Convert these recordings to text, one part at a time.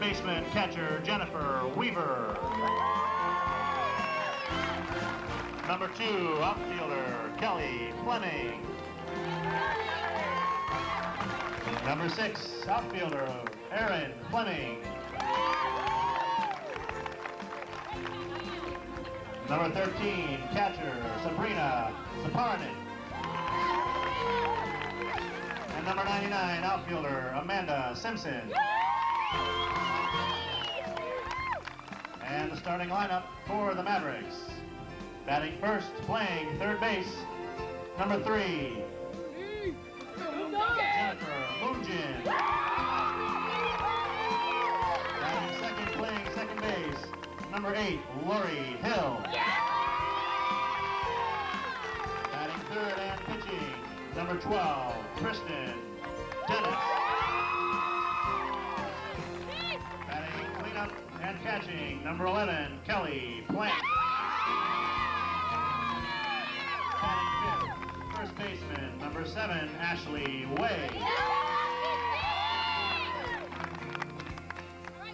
third baseman, catcher Jennifer Weaver. Number 2, outfielder Kelly Fleming. Number 6, outfielder Erin Fleming. Number 13, catcher Sabrina Saparnin. And number 99, outfielder Amanda Simpson. And the starting lineup for the Mavericks. Batting first, playing third base, number 3, Jennifer Moonjin. Batting second, playing second base, number 8, Lori Hill. Batting third and pitching, number 12, Kristen Dennis. Batting cleanup and catching, number 11, Kelly Plant. Batting fifth, first baseman, number 7, Ashley Way.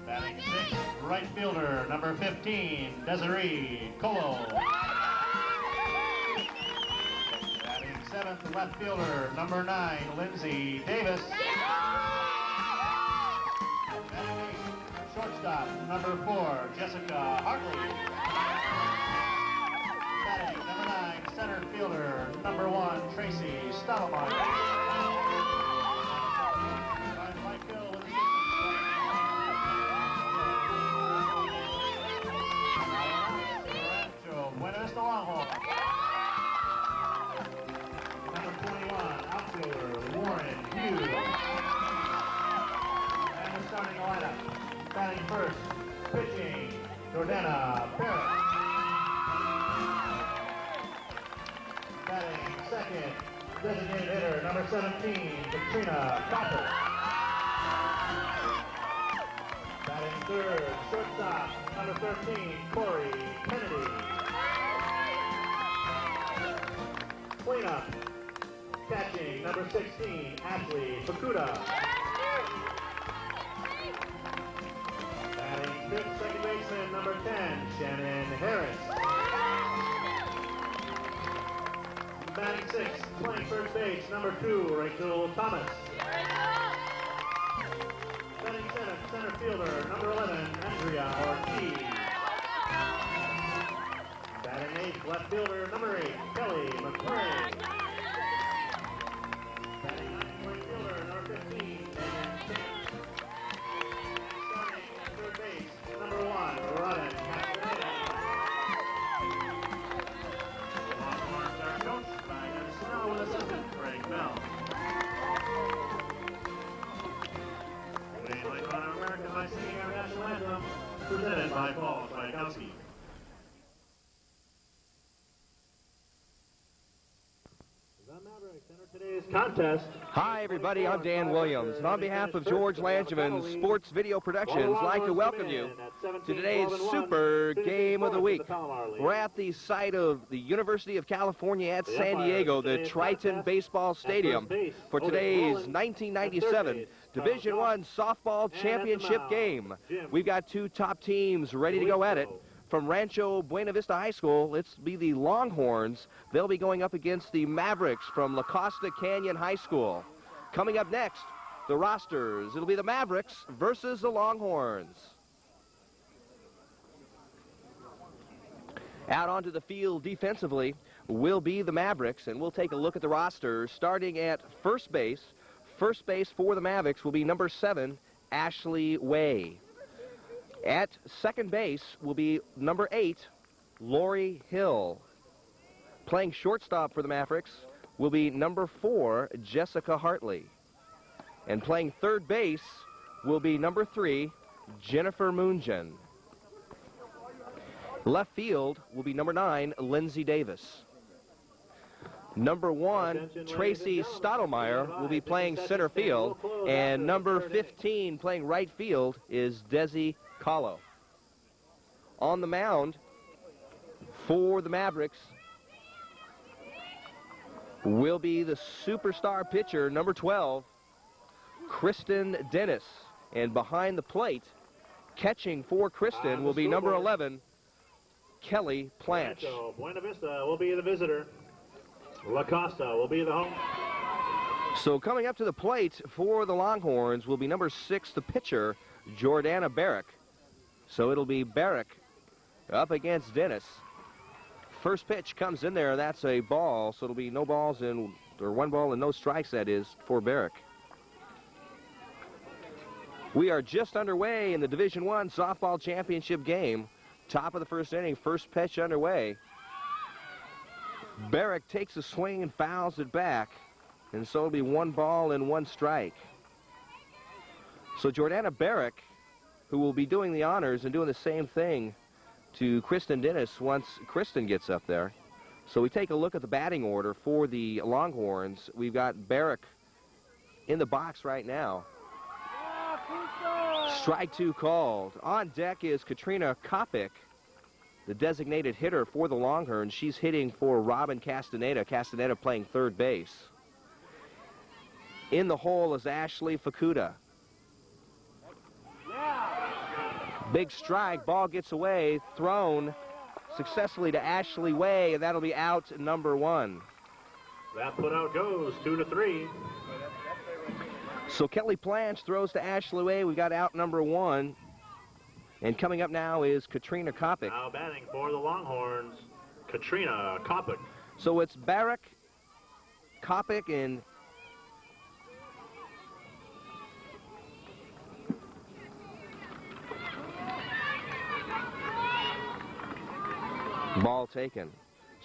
Batting sixth, right fielder, number 15, Desiree Colo. Batting seventh, left fielder, number 9, Lindsay Davis. Batting eighth, shortstop, number 4, Jessica Hartley. Batting number 9, center fielder, number 1, Tracy Stottlemyre. Buena Vista Longhorns. Number 21, outfielder Warren Hughes. And the starting lineup. Batting first, pitching, Jordana Parrott. Batting second, designated hitter, number 17, Katrina Copper. Batting third, shortstop, number 13, Corey Kennedy. Cleanup, catching, number 16, Ashley Fukuda. Batting fifth, second baseman, number 10, Shannon Harris. Batting sixth, playing first base, number 2, Rachel Thomas. Batting seventh, center fielder, number 11, Andrea Ortiz. Batting eighth, left fielder, number 8, Kelly McCray. Batting ninth, right fielder, number 15, Megan Chance. Starting at third base, number 1, Rodden Castaneda. The Longhorns are coached by Ed Snow with assistant Craig Bell. They like Honor America by singing our national anthem, presented by Paul Frykowski. Contest. Hi everybody, I'm Dan Williams, and on behalf of George Langevin Sports Video Productions, I'd like to welcome you to today's Super Game of the Week. We're at the site of the University of California at San Diego, the Triton Baseball Stadium, for today's 1997 Division I Softball Championship game. We've got two top teams ready to go at it. From Rancho Buena Vista High School, it's be the Longhorns. They'll be going up against the Mavericks from La Costa Canyon High School. Coming up next, the rosters. It'll be the Mavericks versus the Longhorns. Out onto the field defensively will be the Mavericks, and we'll take a look at the rosters starting at first base. First base for the Mavericks will be number 7, Ashley Way. At second base will be number 8, Lori Hill. Playing shortstop for the Mavericks will be number 4, Jessica Hartley. And playing third base will be number 3, Jennifer Moonjin. Left field will be number 9, Lindsay Davis. Number 1, Tracy Stottlemyre, will be playing center field. And number 15 playing right field is Desi Colo. On the mound for the Mavericks will be the superstar pitcher, number 12, Kristen Dennis. And behind the plate Catching for Kristen will be number 11, Kelly Planch. Rancho Buena Vista will be the visitor. La Costa will be the home. So coming up to the plate for the Longhorns will be number 6, the pitcher, Jordana Barrick. So it'll be Barrick up against Dennis. First pitch comes in there, that's a ball, so it'll be no balls in, or 1 ball and no strikes, that is, for Barrick. We are just underway in the Division I softball championship game. Top of the first inning, first pitch underway. Barrick takes a swing and fouls it back, and so it'll be 1 ball and 1 strike. So Jordana Barrick, who will be doing the honors and doing the same thing to Kristen Dennis once Kristen gets up there. So we take a look at the batting order for the Longhorns. We've got Barrick in the box right now. Strike 2 called. On deck is Katrina Kopic, the designated hitter for the Longhorns. She's hitting for Robin Castaneda. Castaneda playing third base. In the hole is Ashley Fukuda. Big strike, ball gets away, thrown successfully to Ashley Way, and that'll be out number 1. That put out goes 2-3. So Kelly Planch throws to Ashley Way. We've got out number 1. And coming up now is Katrina Kopic. Now batting for the Longhorns, Katrina Kopic. So it's Barrick, Kopic, and ball taken.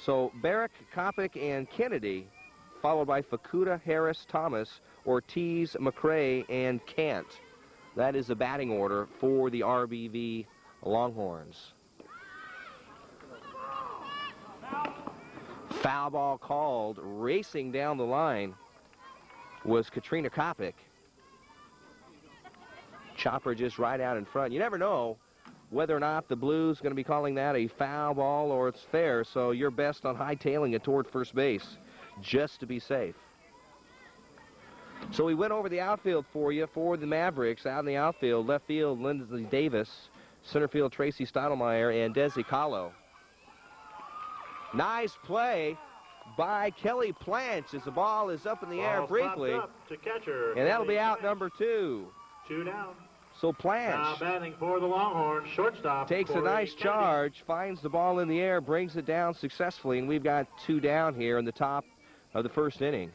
So Barrick, Kopic, and Kennedy, followed by Fukuda, Harris, Thomas, Ortiz, McCrae, and Kant. That is the batting order for the RBV Longhorns. Foul ball called. Racing down the line was Katrina Kopic. Chopper just right out in front. You never know whether or not the Blues going to be calling that a foul ball or it's fair, so you're best on hightailing it toward first base just to be safe. So we went over the outfield for you for the Mavericks. Out in the outfield, left field, Lindsay Davis, center field, Tracy Stottlemyre, and Desi Kahlo. Nice play by Kelly Planch as the ball is up in the air briefly. Up to catcher, and that'll be out number 2. 2 down. So Planch now batting for the Longhorns, shortstop. takes a nice charge, finds the ball in the air, brings it down successfully, and we've got 2 down here in the top of the first inning.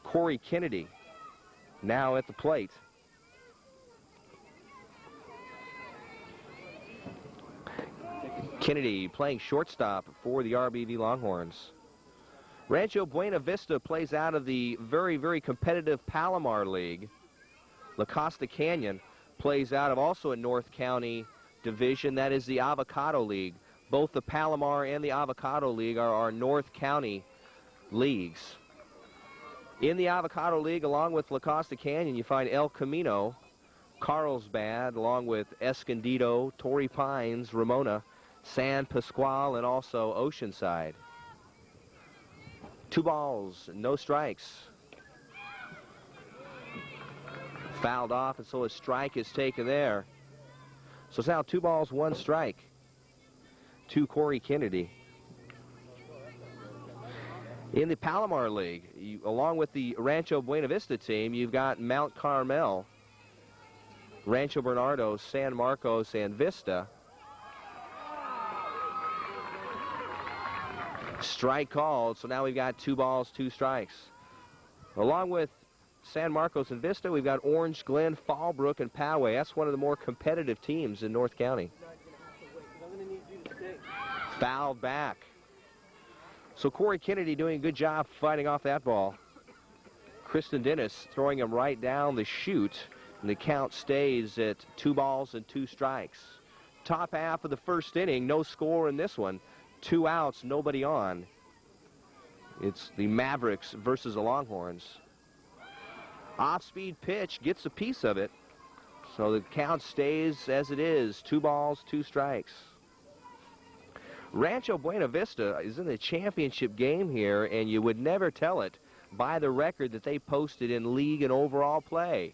Corey Kennedy now at the plate. Kennedy playing shortstop for the RBV Longhorns. Rancho Buena Vista plays out of the very, very competitive Palomar League. La Costa Canyon plays out of also a North County division. That is the Avocado League. Both the Palomar and the Avocado League are our North County leagues. In the Avocado League, along with La Costa Canyon, you find El Camino, Carlsbad, along with Escondido, Torrey Pines, Ramona, San Pasqual, and also Oceanside. 2 balls, no strikes. Fouled off, and so a strike is taken there. So it's now 2 balls, 1 strike to Corey Kennedy. In the Palomar League, along with the Rancho Buena Vista team, you've got Mount Carmel, Rancho Bernardo, San Marcos, and Vista. Strike called, so now we've got 2 balls, 2 strikes. Along with San Marcos and Vista, we've got Orange Glen, Fallbrook, and Poway. That's one of the more competitive teams in North County. Fouled back. So Corey Kennedy doing a good job fighting off that ball. Kristen Dennis throwing him right down the chute, and the count stays at 2 balls and 2 strikes. Top half of the first inning, no score in this one. 2 outs, nobody on. It's the Mavericks versus the Longhorns. Off-speed pitch gets a piece of it. So the count stays as it is, 2 balls, 2 strikes. Rancho Buena Vista is in the championship game here, and you would never tell it by the record that they posted in league and overall play.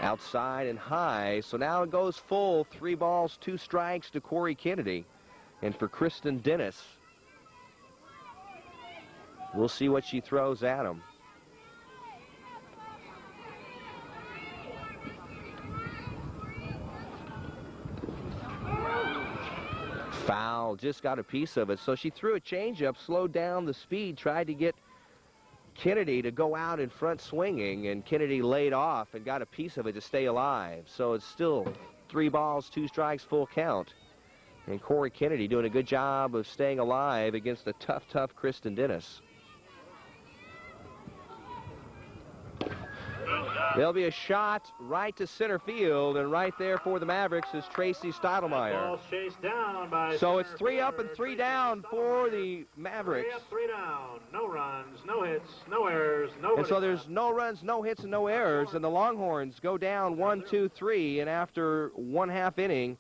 Outside and high, so now it goes full. 3 balls, 2 strikes to Corey Kennedy. And for Kristen Dennis, we'll see what she throws at him. Foul, just got a piece of it. So she threw a changeup, slowed down the speed, tried to get Kennedy to go out in front swinging, and Kennedy laid off and got a piece of it to stay alive. So it's still 3 balls, 2 strikes, full count. And Corey Kennedy doing a good job of staying alive against a tough Kristen Dennis. There'll be a shot right to center field, and right there for the Mavericks is Tracy Stottlemyre. So it's 3 up and 3 down for the Mavericks. 3 up, 3 down. No runs, no hits, no errors, no. And so there's no runs, no hits, and no errors, and the Longhorns go down 1, 2, 3, and after 1/2 inning,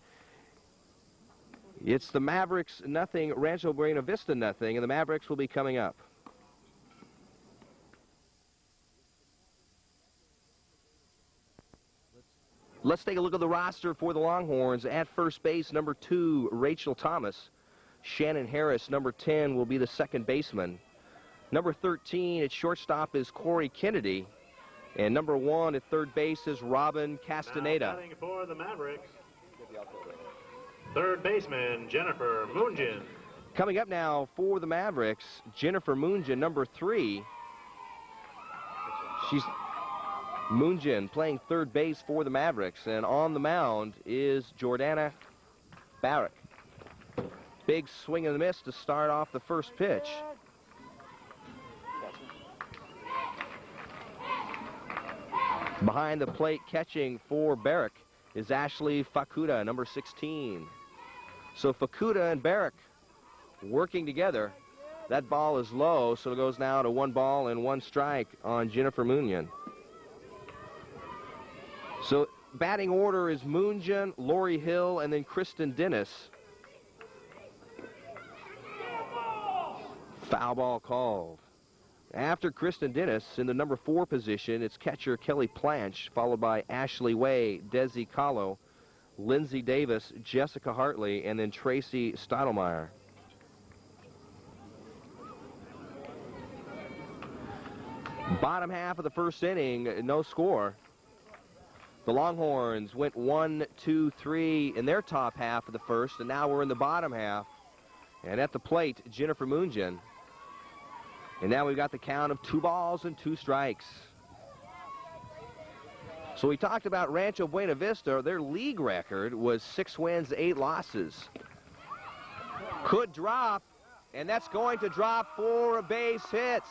it's the Mavericks nothing, Rancho Buena Vista nothing, and the Mavericks will be coming up. Let's take a look at the roster for the Longhorns. At first base, number 2, Rachel Thomas. Shannon Harris, number 10, will be the second baseman. Number 13 at shortstop is Corey Kennedy. And number 1 at third base is Robin Castaneda. Batting for the Mavericks, third baseman Jennifer Moongin. Coming up now for the Mavericks, Jennifer Moongin, number 3. She's Moongin playing third base for the Mavericks, and on the mound is Jordana Barrick. Big swing and a miss to start off the first pitch. Behind the plate catching for Barrick is Ashley Fakuda, number 16. So Fakuda and Barrick working together. That ball is low, so it goes now to 1 ball and 1 strike on Jennifer Moongin. So batting order is Moongin, Lori Hill, and then Kristen Dennis. Foul ball called. After Kristen Dennis, in the number 4 position, it's catcher Kelly Planch, followed by Ashley Way, Desi Kahlo, Lindsay Davis, Jessica Hartley, and then Tracy Stottlemyre. Bottom half of the first inning, no score. The Longhorns went 1, 2, 3 in their top half of the first, and now we're in the bottom half. And at the plate, Jennifer Moongin. And now we've got the count of 2 balls and 2 strikes. So we talked about Rancho Buena Vista. Their league record was 6 wins, 8 losses. Could drop, and that's going to drop for a base hit.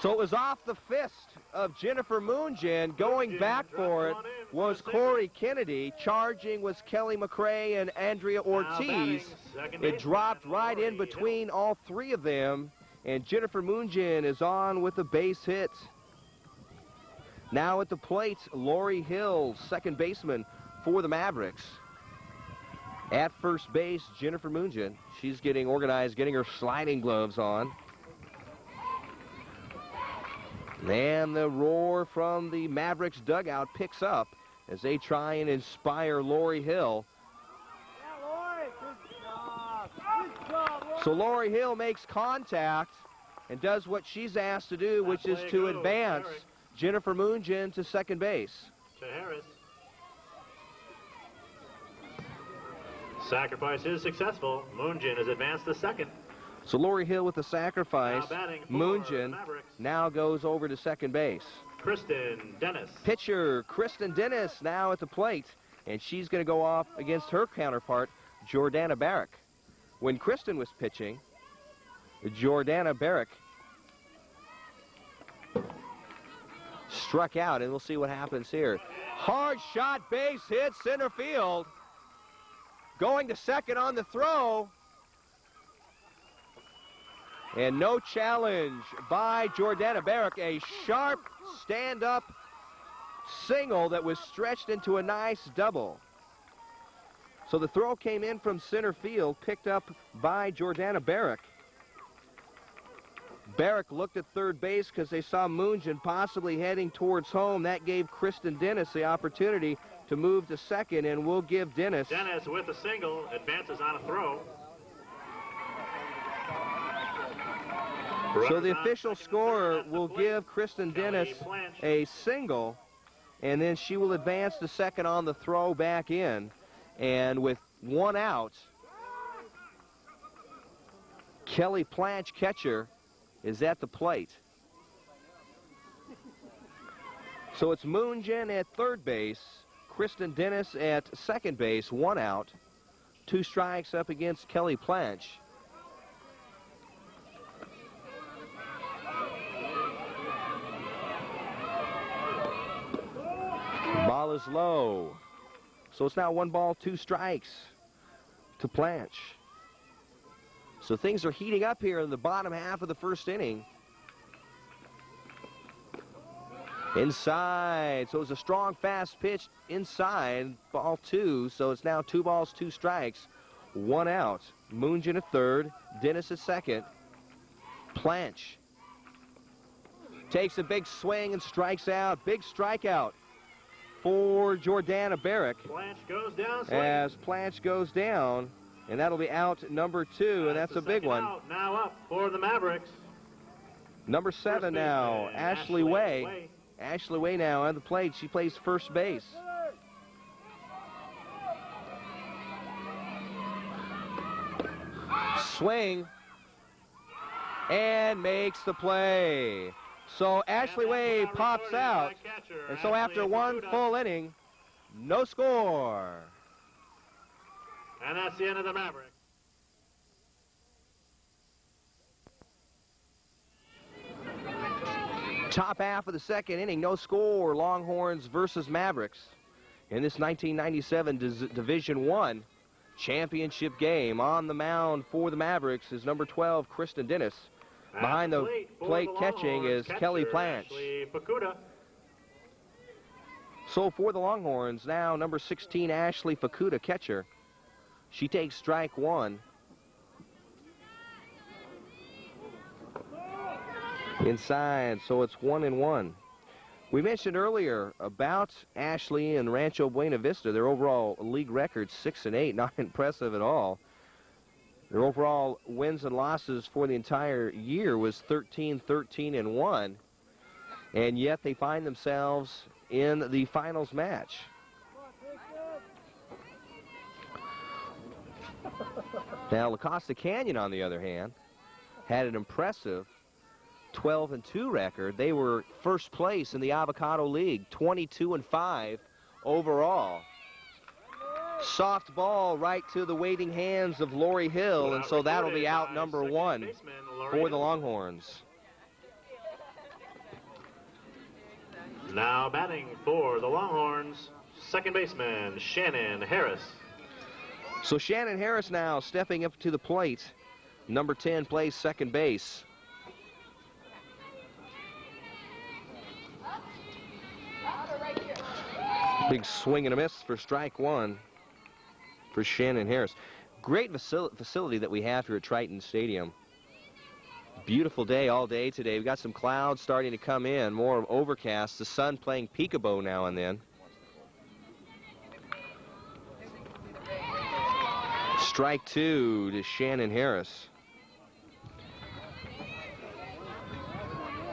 So it was off the fist of Jennifer Moongin. Going back for it was Corey Kennedy. Charging was Kelly McRae and Andrea Ortiz. It dropped right in between all 3 of them, and Jennifer Moongin is on with a base hit. Now at the plate, Lori Hill, second baseman for the Mavericks. At first base, Jennifer Moongin. She's getting organized, getting her sliding gloves on. And the roar from the Mavericks dugout picks up as they try and inspire Lori Hill. So Lori Hill makes contact and does what she's asked to do, which is to advance Jennifer Moongin to second base. To Harris. Sacrifice is successful. Moongin is advanced to second. So Lori Hill with the sacrifice. Moongin now goes over to second base. Kristen Dennis. Pitcher Kristen Dennis now at the plate, and she's going to go off against her counterpart, Jordana Barrick. When Kristen was pitching, Jordana Barrick struck out, and we'll see what happens here. Hard shot, base hit, center field. Going to second on the throw. And no challenge by Jordana Barrick. A sharp stand-up single that was stretched into a nice double. So the throw came in from center field, picked up by Jordana Barrick. Barrick looked at third base because they saw Moonjan possibly heading towards home. That gave Kristen Dennis the opportunity to move to second, and we'll give Dennis. Dennis with a single advances on a throw. So the official scorer will give Kristen Dennis a single, and then she will advance to second on the throw back in. And with one out, Kelly Planch, catcher, is at the plate. So it's Moonjan at third base, Kristen Dennis at second base, one out, 2 strikes up against Kelly Planch. Ball is low. So it's now 1 ball, 2 strikes to Planch. So things are heating up here in the bottom half of the first inning. Inside, so it's a strong, fast pitch inside, ball 2. So it's now 2 balls, 2 strikes, 1 out. Moonjan at third, Dennis at second. Planch takes a big swing and strikes out. Big strikeout for Jordana Barrick. Planch goes down. As Planch goes down, and that'll be out number 2, and that's a big one. Out. Now up for the Mavericks. Number 7 now, Ashley Way. Ashley Way now on the plate. She plays first base. Swing, and makes the play. So Ashley Way pops out, and so after 1 full inning, no score. And that's the end of the Mavericks. Top half of the second inning, no score, Longhorns versus Mavericks. In this 1997 Division I championship game, on the mound for the Mavericks is number 12, Kristen Dennis. Behind the plate catching is Kelly Planch. So for the Longhorns, now number 16, Ashley Fukuda, catcher. She takes strike 1. Inside, so it's 1-1. We mentioned earlier about Ashley and Rancho Buena Vista. Their overall league record 6-8, not impressive at all. Their overall wins and losses for the entire year was 13-13-1, and yet they find themselves in the finals match. Now, La Costa Canyon, on the other hand, had an impressive 12-2 record. They were first place in the Avocado League, 22-5 overall. Soft ball right to the waiting hands of Lori Hill, and so that'll be out number 1 for the Longhorns. Now batting for the Longhorns, second baseman Shannon Harris. So Shannon Harris now stepping up to the plate. Number 10 plays second base. Big swing and a miss for strike 1 for Shannon Harris. Great facility that we have here at Triton Stadium. Beautiful day all day today. We've got some clouds starting to come in, more overcast. The sun playing peekaboo now and then. Strike 2 to Shannon Harris.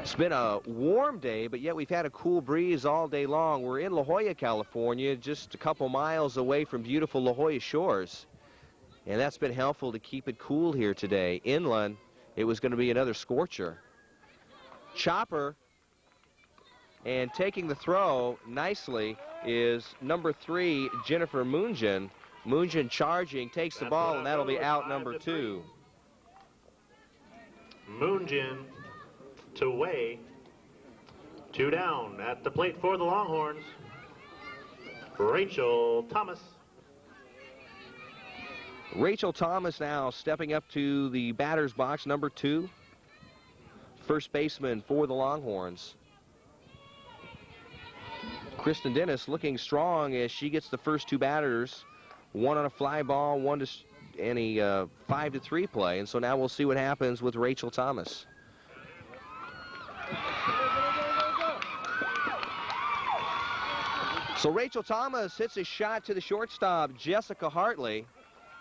It's been a warm day, but yet we've had a cool breeze all day long. We're in La Jolla, California, just a couple miles away from beautiful La Jolla shores. And that's been helpful to keep it cool here today. Inland, it was going to be another scorcher. Chopper, and taking the throw nicely is number 3, Jennifer Moonjan. Moonjan charging, takes the ball, and that'll be out number 2. Moonjan to Way. 2 down at the plate for the Longhorns, Rachel Thomas. Rachel Thomas now stepping up to the batter's box, number 2. First baseman for the Longhorns. Kristen Dennis looking strong as she gets the first 2 batters. 1 on a fly ball, 1 to any 5-3 play. And so now we'll see what happens with Rachel Thomas. So Rachel Thomas hits a shot to the shortstop, Jessica Hartley.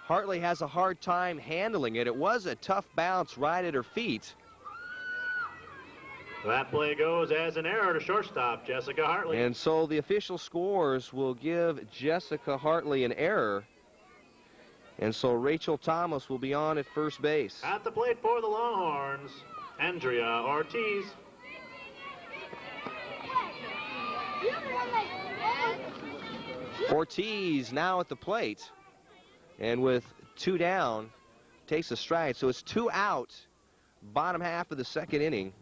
Hartley has a hard time handling it. It was a tough bounce right at her feet. That play goes as an error to shortstop, Jessica Hartley. And so the official scores will give Jessica Hartley an error. And so Rachel Thomas will be on at first base. At the plate for the Longhorns, Andrea Ortiz. Ortiz now at the plate. And with 2 down, takes a stride. So it's 2 out, bottom half of the second inning.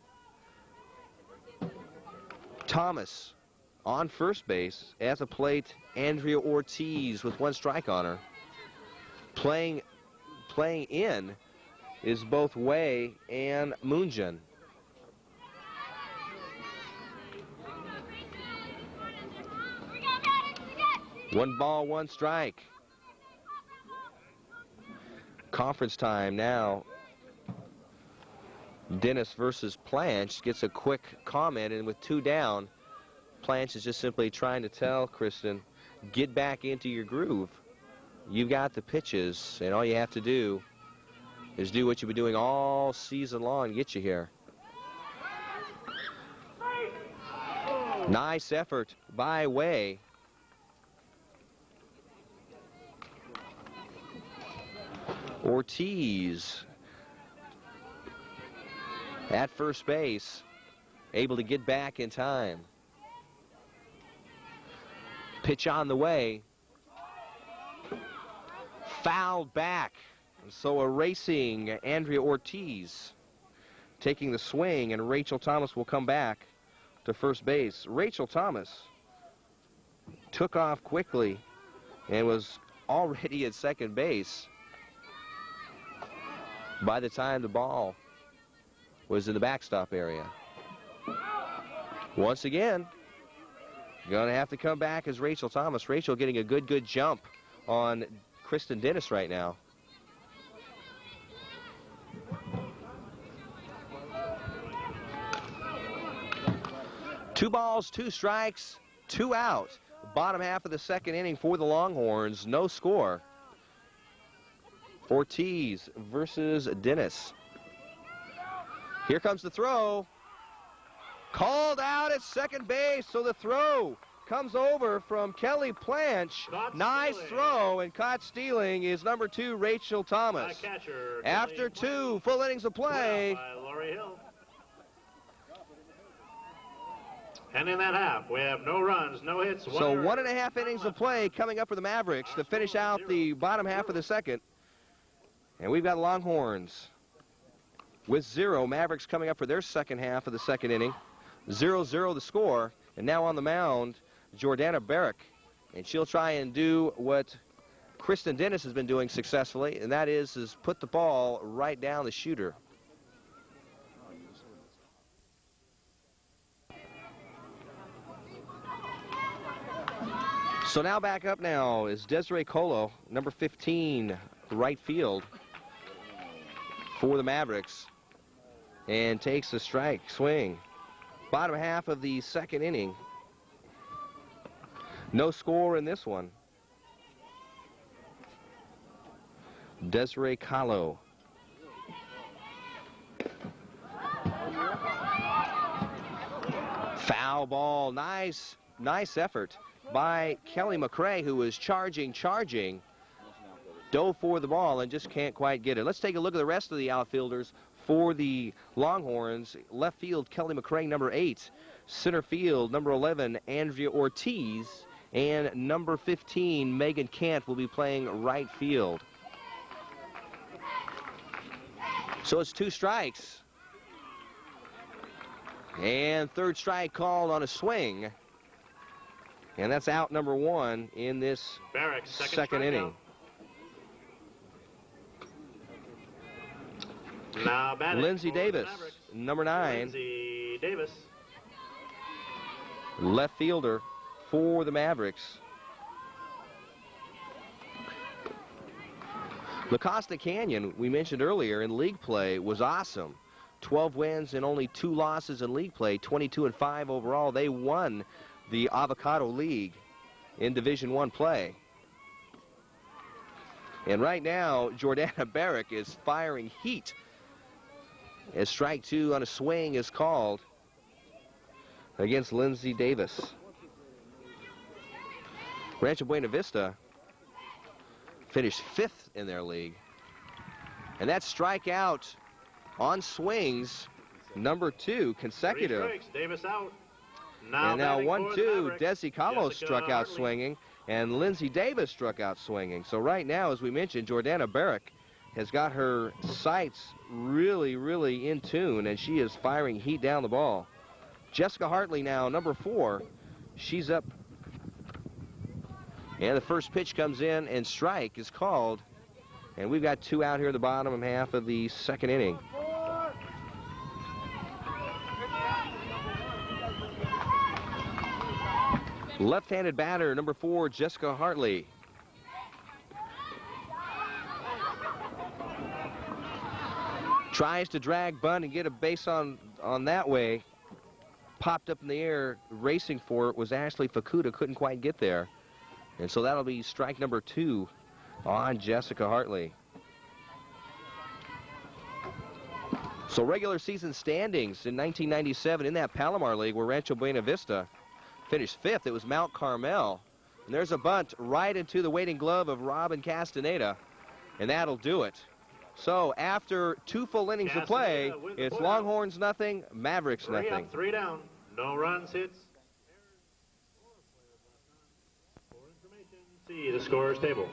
Thomas on first base. At the plate, Andrea Ortiz with 1 strike on her. Playing in is both Wei and Moonjin. One ball, 1 strike. Conference time now. Dennis versus Planch gets a quick comment, and with 2 down, Planch is just simply trying to tell Kristen, get back into your groove. You've got the pitches, and all you have to do is do what you've been doing all season long to get you here. Nice effort by Wei. Ortiz at first base, able to get back in time. Pitch on the way. Fouled back. So a racing Andrea Ortiz taking the swing, and Rachel Thomas will come back to first base. Rachel Thomas took off quickly and was already at second base by the time the ball was in the backstop area. Once again, going to have to come back as Rachel Thomas. Rachel getting a good jump on Kristen Dennis right now. Two balls, 2 strikes, 2 out. Bottom half of the second inning for the Longhorns. No score. Ortiz versus Dennis. Here comes the throw. Called out at second base, so the throw comes over from Kelly Planch. Nice throw, and caught stealing is number 2, Rachel Thomas. After 2 full innings of play. And in that half, we have no runs, no hits. So 1.5 innings of play coming up for the Mavericks to finish out the bottom half of the second. And we've got Longhorns with 0. Mavericks coming up for their second half of the second inning. 0-0 the score. And now on the mound, Jordana Barrick. And she'll try and do what Kristen Dennis has been doing successfully, and that is put the ball right down the shooter. So now back up now is Desiree Colo, number 15, right field for the Mavericks, and takes a strike swing. Bottom half of the second inning. No score in this one. Desiree Colo. Foul ball. Nice effort by Kelly McCrae, who was charging. Dove for the ball and just can't quite get it. Let's take a look at the rest of the outfielders for the Longhorns. Left field, Kelly McCrae, number 8. Center field, number 11, Andrea Ortiz. And number 15, Megan Kant, will be playing right field. So it's 2 strikes. And third strike called on a swing. And that's out number 1 in this second inning. Now Lindsay Davis, number 9. Lindsay Davis. Left fielder for the Mavericks. La Costa Canyon, we mentioned earlier, in league play was awesome. 12 wins and only 2 losses in league play, 22-5 overall. They won the Avocado League. in Division I play. And right now, Jordana Barrick is firing heat as strike 2 on a swing is called against Lindsay Davis. Rancho Buena Vista finished 5th in their league. And that strikeout on swings, number 2 consecutive. 3 strikes, Davis out. And now batting for the 1-2, Mavericks, Desi Carlos Jessica struck out Hartley. swinging, and Lindsay Davis struck out swinging. So right now, as we mentioned, Jordana Barrick has got her sights really, really in tune, and she is firing heat down the ball. Jessica Hartley now, number 4, she's up. And the first pitch comes in, and strike is called. And we've got 2 out here in the bottom half of the 2nd inning. Left-handed batter, number 4, Jessica Hartley. Tries to drag bunt and get a base on that way. Popped up in the air, racing for it was Ashley Fukuda, couldn't quite get there. And so that'll be strike number 2 on Jessica Hartley. So regular season standings in 1997 in that Palomar League where Rancho Buena Vista finished 5th. It was Mount Carmel. And there's a bunt right into the waiting glove of Robin Castaneda. And that'll do it. So after 2 full innings of play, it's Longhorns nothing, Mavericks 3 nothing. up, 3 down. No runs, hits. For information, see the scorer's table.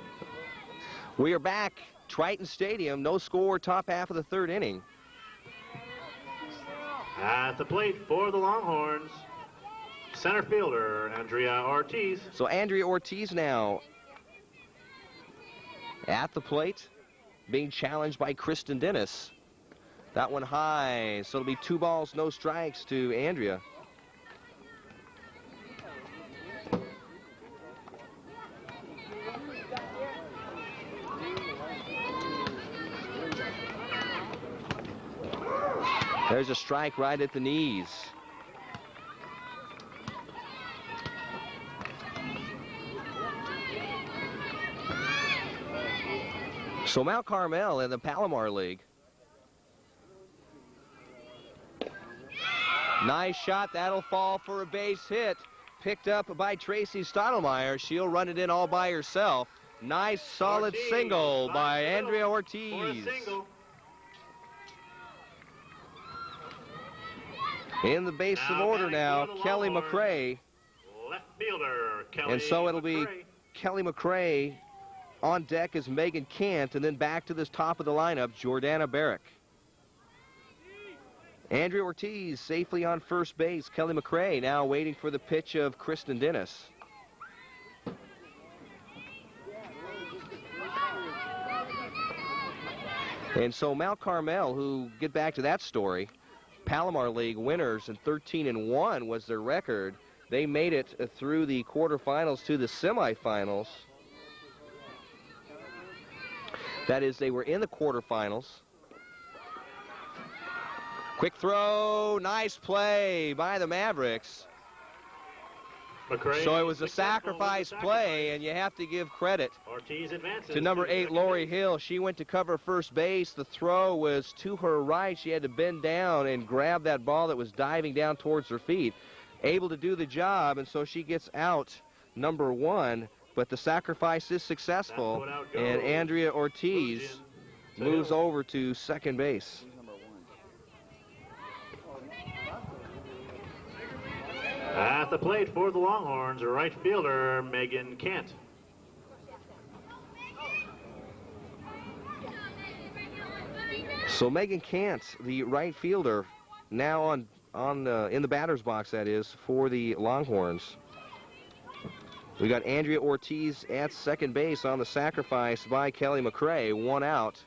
We are back, Triton Stadium, no score, top half of the 3rd inning. At the plate for the Longhorns, center fielder Andrea Ortiz. So Andrea Ortiz now at the plate, being challenged by Kristen Dennis. That one high, so it'll be 2 balls, no strikes to Andrea. There's a strike right at the knees. So Mount Carmel in the Palomar League. Nice shot, that'll fall for a base hit. Picked up by Tracy Stottlemyre. She'll run it in all by herself. Nice solid Ortiz, single by middle Andrea for a Ortiz. single. In the base of Now order batting now, for the Kelly Longhorns. McCrae. Left fielder Kelly And so it'll be McCrae. Kelly McCrae on deck as Megan Kant, and then back to this top of the lineup, Jordana Barrick. Andrea Ortiz safely on first base. Kelly McCrae now waiting for the pitch of Kristen Dennis. And so Mount Carmel, who get back to that story, Palomar League winners, and 13-1 was their record. They made it through the quarterfinals to the semifinals. That is, they were in the quarterfinals. Quick throw, nice play by the Mavericks. McCrae So it was a successful with the sacrifice play, and you have to give credit Ortiz advances to number the 8, second Lori base. Hill. She went to cover first base. The throw was to her right. She had to bend down and grab that ball that was diving down towards her feet. Able to do the job, and so she gets out number 1. But the sacrifice is successful, That put out and goes. Andrea Ortiz Moves in to moves Hill. over to second base. At the plate for the Longhorns, right fielder Megan Kant. So Megan Kant, the right fielder, now in the batter's box, that is, for the Longhorns. We got Andrea Ortiz at second base on the sacrifice by Kelly McCrae. 1 out.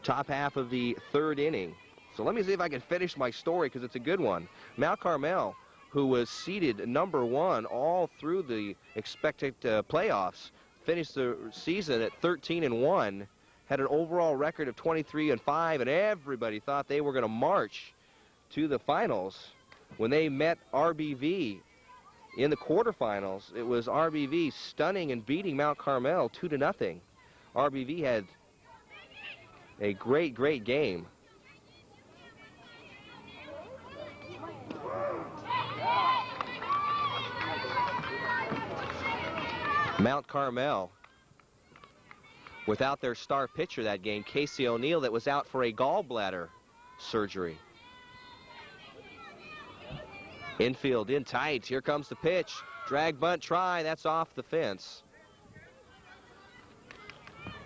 Top half of the 3rd inning. So let me see if I can finish my story, because it's a good one. Mount Carmel, who was seeded number 1 all through the expected playoffs, finished the season at 13-1, had an overall record of 23-5, and everybody thought they were going to march to the finals when they met RBV in the quarterfinals, it was RBV stunning and beating Mount Carmel 2-0. RBV had a great, great game. Mount Carmel, without their star pitcher that game, Casey O'Neill, that was out for a gallbladder surgery. Infield in tight. Here comes the pitch. Drag bunt try. That's off the fence.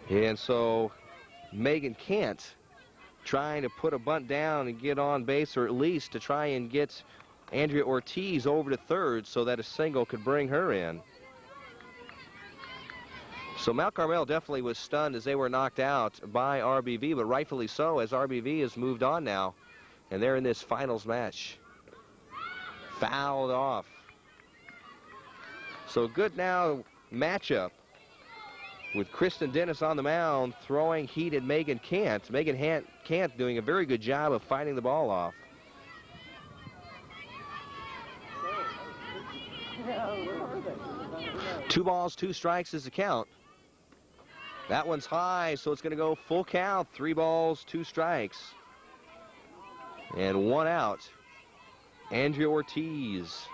And so Megan Kant trying to put a bunt down and get on base, or at least to try and get Andrea Ortiz over to third so that a single could bring her in. So Mount Carmel definitely was stunned as they were knocked out by RBV, but rightfully so, as RBV has moved on now, and they're in this finals match. Fouled off. So good now matchup with Kristen Dennis on the mound throwing heat at Megan Kant. Megan Kant doing a very good job of fighting the ball off. Two balls, two strikes is the count. That one's high, so it's going to go full count. 3 balls, 2 strikes. And 1 out. Andrea Ortiz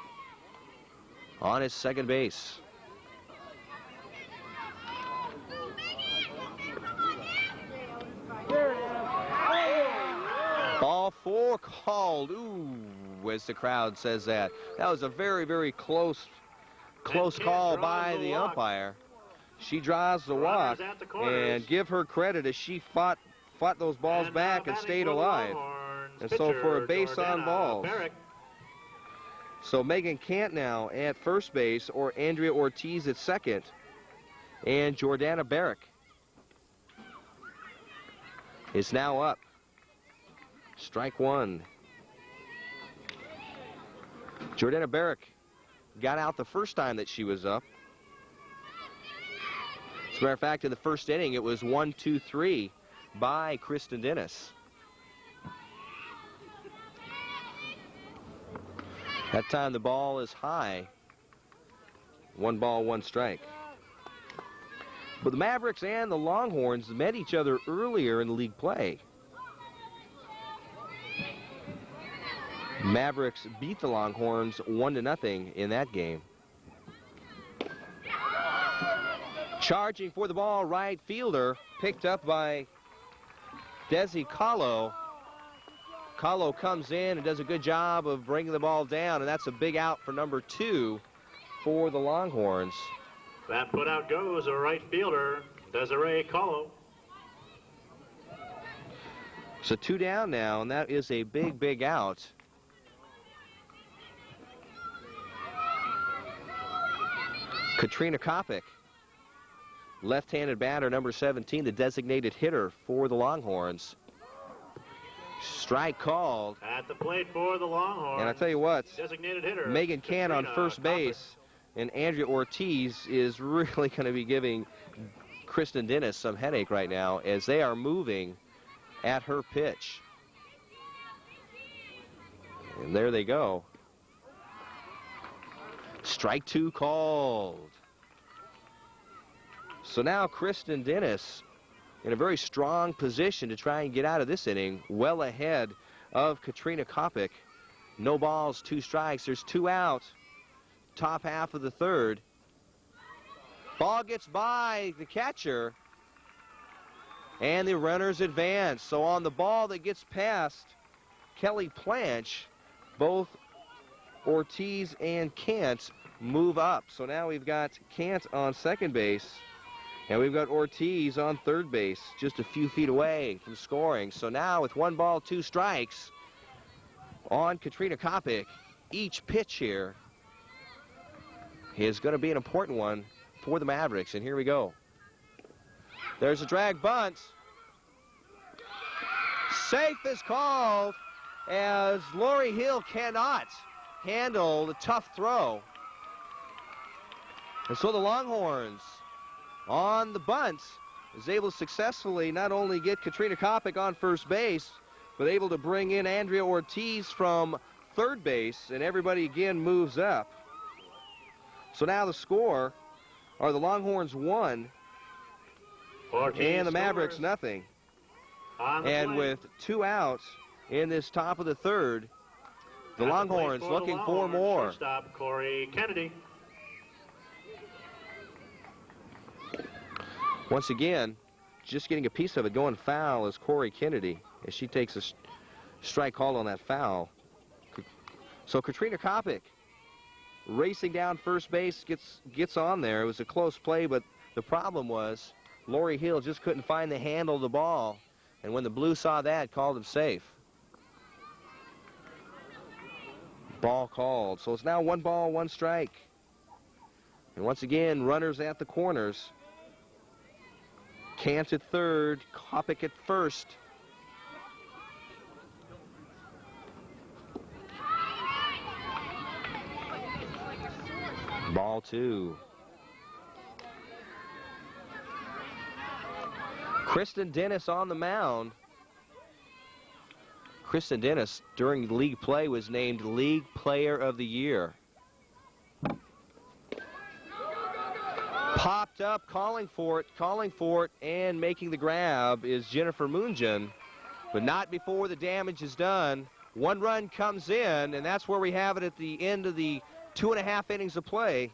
on his second base. Ball 4 called. Ooh, as the crowd says that. That was a very, very close call by the umpire. She draws the walk, and give her credit as she fought those balls back and stayed alive. And so for a base on balls. So Megan Kant now at first base, or Andrea Ortiz at second, and Jordana Barrick is now up. Strike 1. Jordana Barrick got out the first time that she was up. As a matter of fact, in the first inning, it was 1-2-3 by Kristen Dennis. That time the ball is high. 1 ball, 1 strike. But the Mavericks and the Longhorns met each other earlier in league play. Mavericks beat the Longhorns 1-0 in that game. Charging for the ball, right fielder, picked up by Desi Kahlo. Kahlo comes in and does a good job of bringing the ball down, and that's a big out for number 2 for the Longhorns. That put out goes a right fielder, Desiree Kahlo. So 2 down now, and that is a big, big out. Katrina Kopic, left-handed batter, number 17, the designated hitter for the Longhorns. Strike called. At the plate for the Longhorns. And I tell you what, designated hitter, Megan Kant on first base, and Andrea Ortiz is really going to be giving Kristen Dennis some headache right now as they are moving at her pitch. And there they go. Strike 2 called. So now Kristen Dennis in a very strong position to try and get out of this inning, well ahead of Katrina Kopic. No balls, 2 strikes. There's 2 out. Top half of the third. Ball gets by the catcher, and the runners advance. So on the ball that gets past Kelly Planch, both Ortiz and Kant move up. So now we've got Kant on second base, and we've got Ortiz on third base, just a few feet away from scoring. So now with 1 ball, 2 strikes on Katrina Kopic, each pitch here is going to be an important one for the Mavericks. And here we go. There's a drag bunt. Safe is called as Lori Hill cannot handle the tough throw. And so the Longhorns on the bunt is able to successfully not only get Katrina Kopic on first base, but able to bring in Andrea Ortiz from third base, and everybody again moves up. So now the score are the Longhorns 1 and the Mavericks nothing. And with 2 outs in this top of the third, the Longhorns looking for more. Shortstop Corey Kennedy. Once again, just getting a piece of it going foul is Corey Kennedy as she takes a strike called on that foul. So Katrina Kopic racing down first base gets on there. It was a close play, but the problem was Lori Hill just couldn't find the handle of the ball. And when the Blues saw that, called him safe. Ball called. So it's now 1 ball, 1 strike. And once again, runners at the corners. Cant at third, Kopic at first. Ball 2. Kristen Dennis on the mound. Kristen Dennis, during league play, was named League Player of the Year. Popped up, calling for it, and making the grab is Jennifer Moonjan, but not before the damage is done. 1 run comes in, and that's where we have it at the end of the 2.5 innings of play.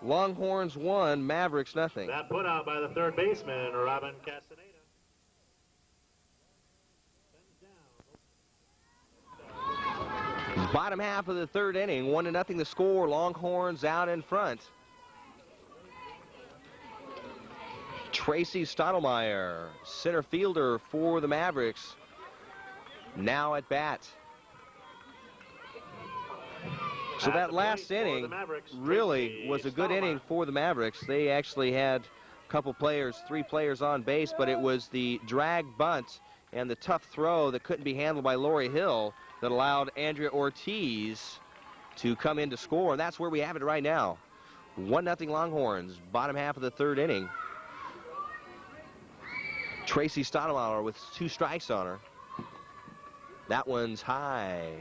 Longhorns 1, Mavericks nothing. That put out by the third baseman, Robin Castaneda. Bottom half of the third inning, 1-0 the score. Longhorns out in front. Tracy Stottlemyre, center fielder for the Mavericks, now at bat. So that last inning really was a good inning for the Mavericks. They actually had a couple players, 3 players on base, but it was the drag bunt and the tough throw that couldn't be handled by Lori Hill that allowed Andrea Ortiz to come in to score. And that's where we have it right now. 1-0 Longhorns, bottom half of the third inning. Tracy Stottlemyre with 2 strikes on her. That one's high.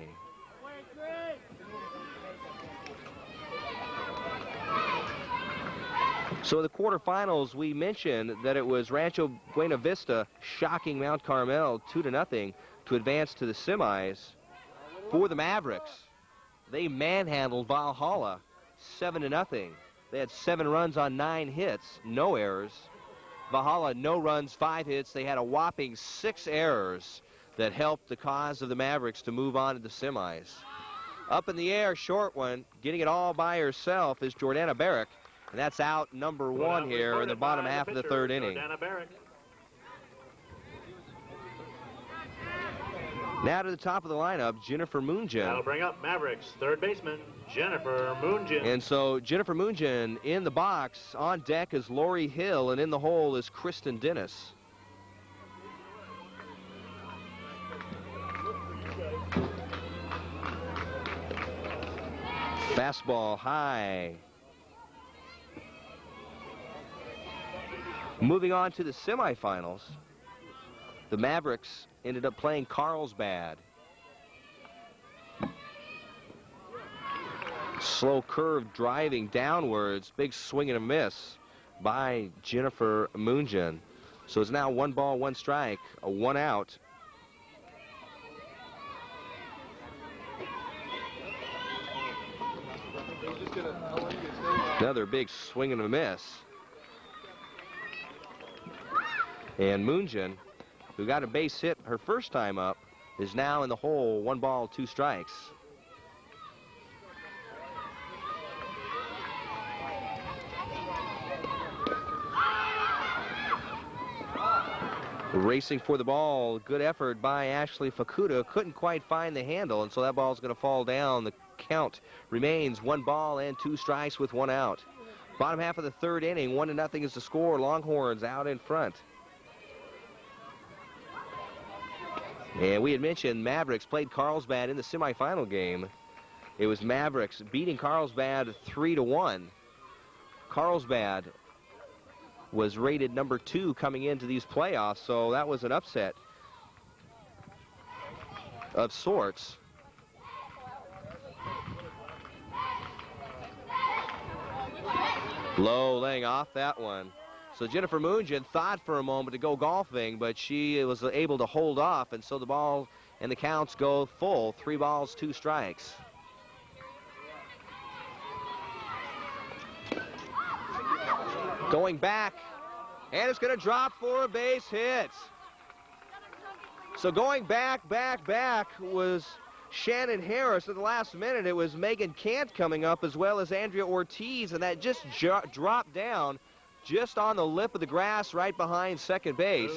So in the quarterfinals, we mentioned that it was Rancho Buena Vista shocking Mount Carmel 2-0 to advance to the semis. For the Mavericks, they manhandled Valhalla 7-0. They had 7 runs on 9 hits, no errors. Valhalla, no runs, 5 hits. They had a whopping 6 errors that helped the cause of the Mavericks to move on to the semis. Up in the air, short one, getting it all by herself is Jordana Barrick, and that's out number 1 here in the bottom half of the third inning. Now to the top of the lineup, Jennifer Moonjan. That'll bring up Mavericks third baseman Jennifer Moonjan. And so Jennifer Moonjan in the box. On deck is Lori Hill, and in the hole is Kristen Dennis. Fastball high. Moving on to the semifinals, the Mavericks ended up playing Carlsbad. Slow curve driving downwards, big swing and a miss by Jennifer Moonjan. So it's now 1 ball, 1 strike, a 1 out. Another big swing and a miss. And Moonjan, who got a base hit her first time up, is now in the hole, 1 ball, 2 strikes. Racing for the ball, good effort by Ashley Fukuda, couldn't quite find the handle, and so that ball's going to fall down. The count remains 1 ball and 2 strikes with 1 out. Bottom half of the third inning, 1-0 is the score. Longhorns out in front. And we had mentioned Mavericks played Carlsbad in the semifinal game. It was Mavericks beating Carlsbad 3-1. Carlsbad was rated number 2 coming into these playoffs, so that was an upset of sorts. Low laying off that one. So Jennifer Moonjan thought for a moment to go golfing, but she was able to hold off, and so the ball and the counts go full. 3 balls, 2 strikes. Going back, and it's going to drop for a base hit. So going back was Shannon Harris. At the last minute, it was Megan Cant coming up, as well as Andrea Ortiz, and that just dropped down just on the lip of the grass right behind second base.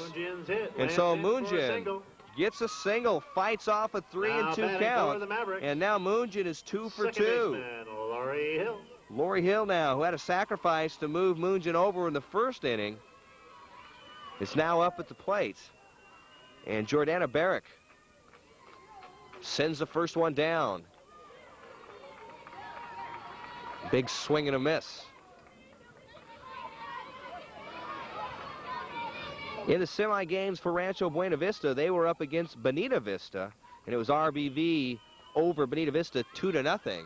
And so Moonjan gets a single, fights off a 3-2 count, and now Moonjan is 2 for 2. Lori Hill now, who had a sacrifice to move Moonjan over in the first inning, is now up at the plate. And Jordana Barrick sends the first one down. Big swing and a miss. In the semi-games for Rancho Buena Vista, they were up against Bonita Vista, and it was RBV over Bonita Vista 2-0.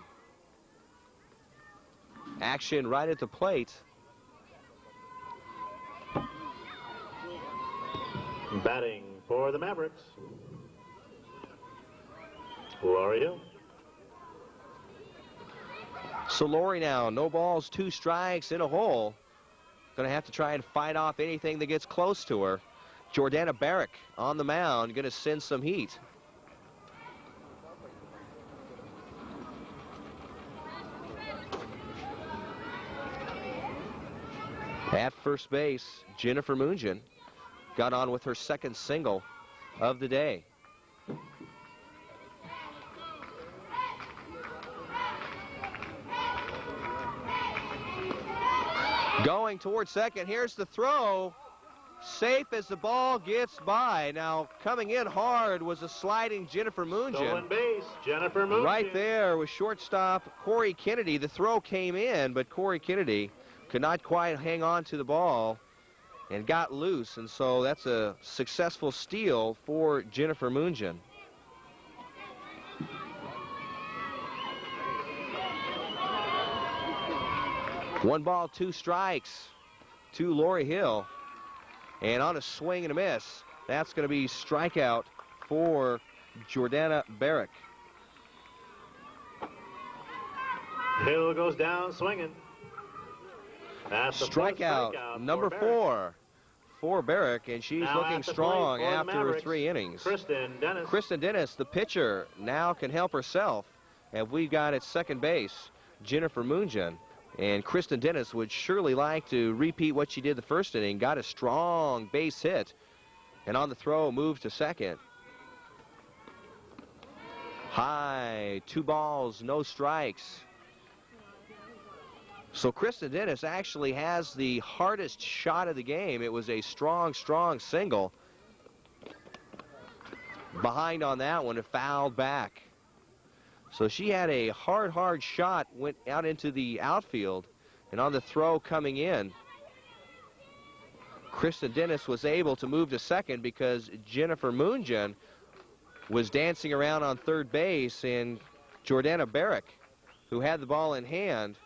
Action right at the plate. Batting for the Mavericks, Lori Hill. So Lori now, no balls, 2 strikes in a hole. Going to have to try and fight off anything that gets close to her. Jordana Barrick on the mound, going to send some heat. At first base, Jennifer Moonjan got on with her second single of the day. Going towards second, here's the throw. Safe as the ball gets by. Now coming in hard was a sliding Jennifer Moonjan. Stolen base, Jennifer Moonjan. Right there was shortstop Corey Kennedy. The throw came in, but Corey Kennedy could not quite hang on to the ball and got loose, and so that's a successful steal for Jennifer Moonjan. One ball, 2 strikes to Lori Hill, and on a swing and a miss, that's going to be strikeout for Jordana Barrick. Hill goes down swinging. That's Strikeout number 4 for Barrick, and she's now looking strong after 3 innings. Kristen Dennis, the pitcher, now can help herself. And we've got at second base Jennifer Moonjan. And Kristen Dennis would surely like to repeat what she did the first inning. Got a strong base hit, and on the throw, moved to second. High, 2 balls, no strikes. So Kristen Dennis actually has the hardest shot of the game. It was a strong single. Behind on that one, it fouled back. So she had a hard shot, went out into the outfield, and on the throw coming in, Kristen Dennis was able to move to second because Jennifer Moonjan was dancing around on third base, and Jordana Barrick, who had the ball in hand,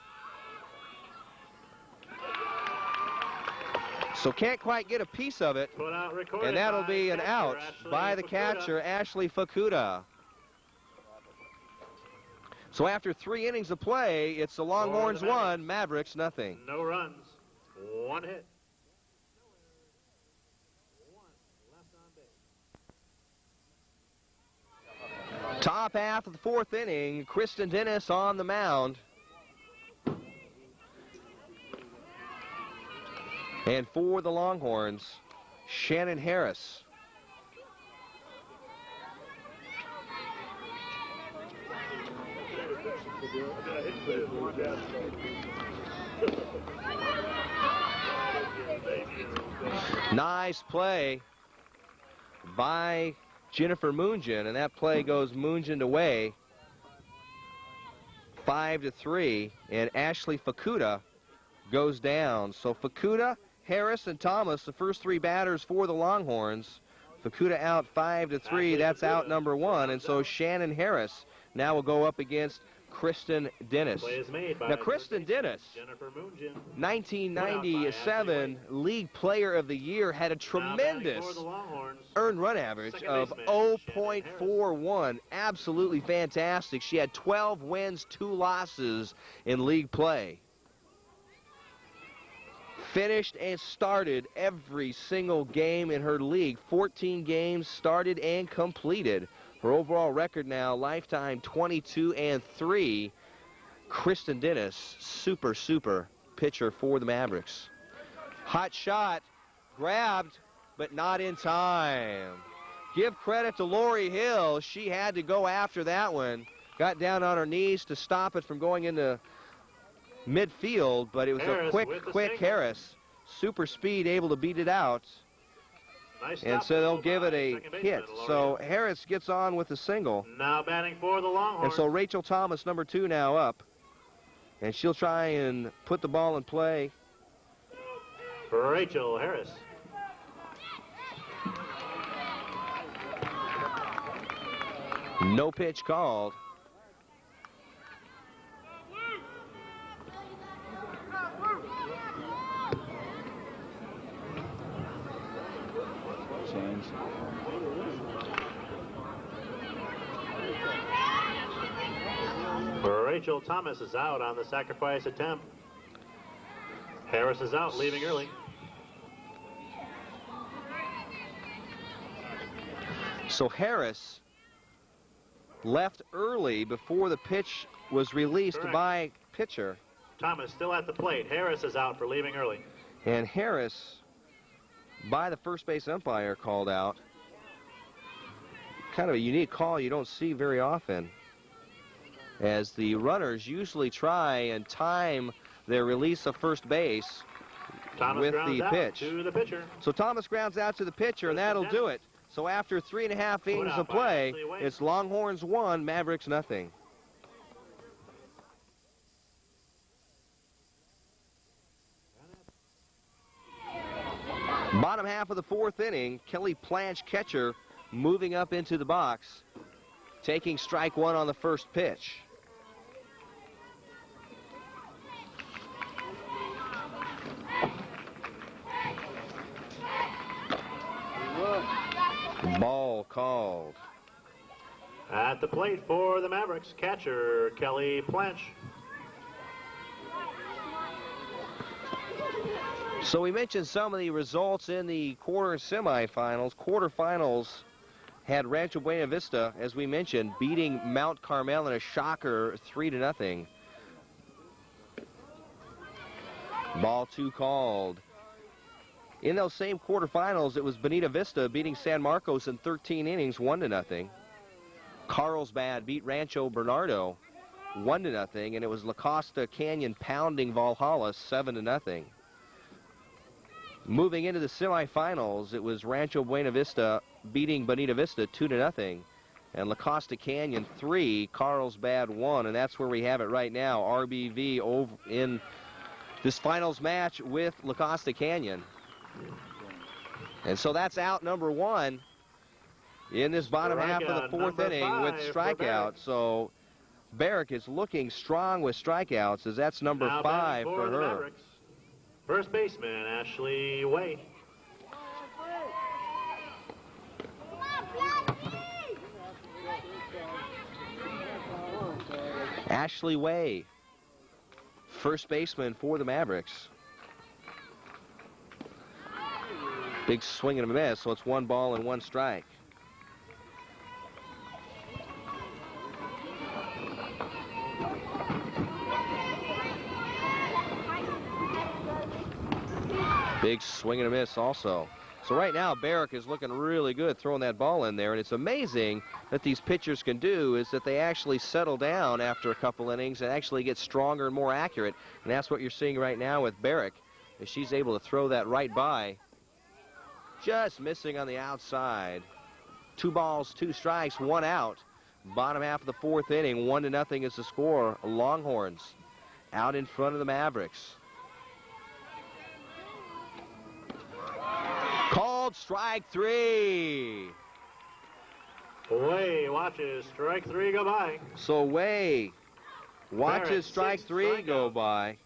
so can't quite get a piece of it, and that'll be an out by the catcher, Ashley Fukuda. So after 3 innings of play, it's the Longhorns 1, Mavericks nothing. No runs, 1 hit. Top half of the 4th inning, Kristen Dennis on the mound. And for the Longhorns, Shannon Harris. Nice play by Jennifer Moonjan, and that play goes Moonjan away 5-3, and Ashley Fukuda goes down. So Fukuda, Harris, and Thomas, the first 3 batters for the Longhorns. Fukuda out 5-3. That's out number 1. And so Shannon Harris now will go up against Kristen Dennis. Play is made by Now, Kristen Dennis, Jennifer Moongin. 1997 League Player of the Year, had a tremendous earned run average of 0.41. Absolutely fantastic. She had 12 wins, 2 losses in league play. Finished and started every single game in her league. 14 games started and completed. Her overall record now, lifetime 22-3. Kristen Dennis, super pitcher for the Mavericks. Hot shot, grabbed, but not in time. Give credit to Lori Hill. She had to go after that one. Got down on her knees to stop it from going into midfield, but it was a quick Harris. Super speed, able to beat it out. And so they'll give it a hit. So Harris gets on with the single. Now batting for the Longhorns. And so Rachel Thomas, number 2, now up. And she'll try and put the ball in play. Rachel Harris. No pitch called. Rachel Thomas is out on the sacrifice attempt. Harris is out, leaving early. So Harris left early before the pitch was released by pitcher. Thomas still at the plate. Harris is out for leaving early. And Harris, by the first base umpire, called out. Kind of a unique call you don't see very often, as the runners usually try and time their release of first base with the pitch. To the pitcher. So Thomas grounds out to the pitcher, and that'll do it. So after 3.5 innings of play, it's Longhorns 1, Mavericks nothing. Bottom half of the 4th inning, Kelly Planch, catcher, moving up into the box, taking strike 1 on the first pitch. Ball called. At the plate for the Mavericks, catcher Kelly Planch. So we mentioned some of the results in the semifinals. Quarterfinals had Rancho Buena Vista, as we mentioned, beating Mount Carmel in a shocker 3-0. Ball 2 called. In those same quarterfinals, it was Bonita Vista beating San Marcos in 13 innings, 1-0. Carlsbad beat Rancho Bernardo 1-0, and it was La Costa Canyon pounding Valhalla 7-0. Moving into the semifinals, it was Rancho Buena Vista beating Bonita Vista 2-0, and La Costa Canyon 3, Carlsbad 1, and that's where we have it right now. RBV over in this finals match with La Costa Canyon. And so that's out number 1 in this bottom half of the 4th inning with strikeouts. So Barrick is looking strong with strikeouts, as that's number 5 for her. Mavericks. First baseman, Ashley Way. Ashley Way, first baseman for the Mavericks. Big swing and a miss, so it's 1 ball and 1 strike. Big swing and a miss also. So right now, Barrick is looking really good throwing that ball in there, and it's amazing that these pitchers can do is that they actually settle down after a couple innings and actually get stronger and more accurate, and that's what you're seeing right now with Barrick, is she's able to throw that right by. Just missing on the outside. 2 balls, 2 strikes, 1 out. Bottom half of the 4th inning, 1-0 is the score. Longhorns out in front of the Mavericks. Called strike 3. Way watches strike 3 go by. So Way Watches Barrett, strike 6 3 go strikeouts. by.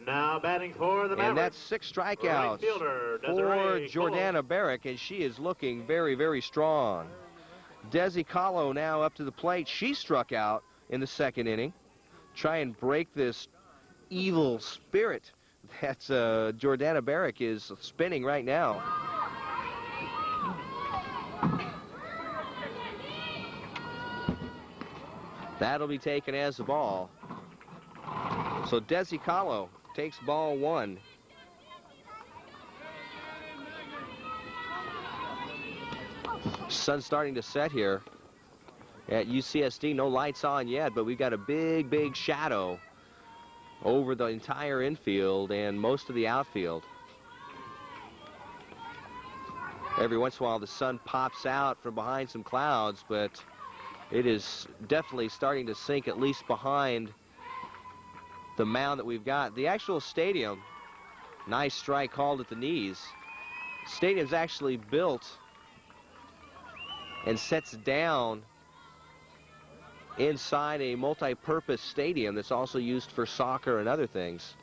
Now batting for the Mavericks. And that's 6 strikeouts Right fielder, for Desiree Jordana Barrick, and she is looking very, very strong. Desi Kahlo now up to the plate. She struck out in the second inning. Try and break this evil spirit that Jordana Barrick is spinning right now. That'll be taken as a ball. So Desi Kahlo takes ball 1. Sun's starting to set here at UCSD. No lights on yet, but we've got a big, big shadow over the entire infield and most of the outfield. Every once in a while the sun pops out from behind some clouds, but it is definitely starting to sink, at least behind the mound that we've got. The actual stadium, nice strike called at the knees. Stadium's actually built and sets down inside a multi-purpose stadium that's also used for soccer and other things.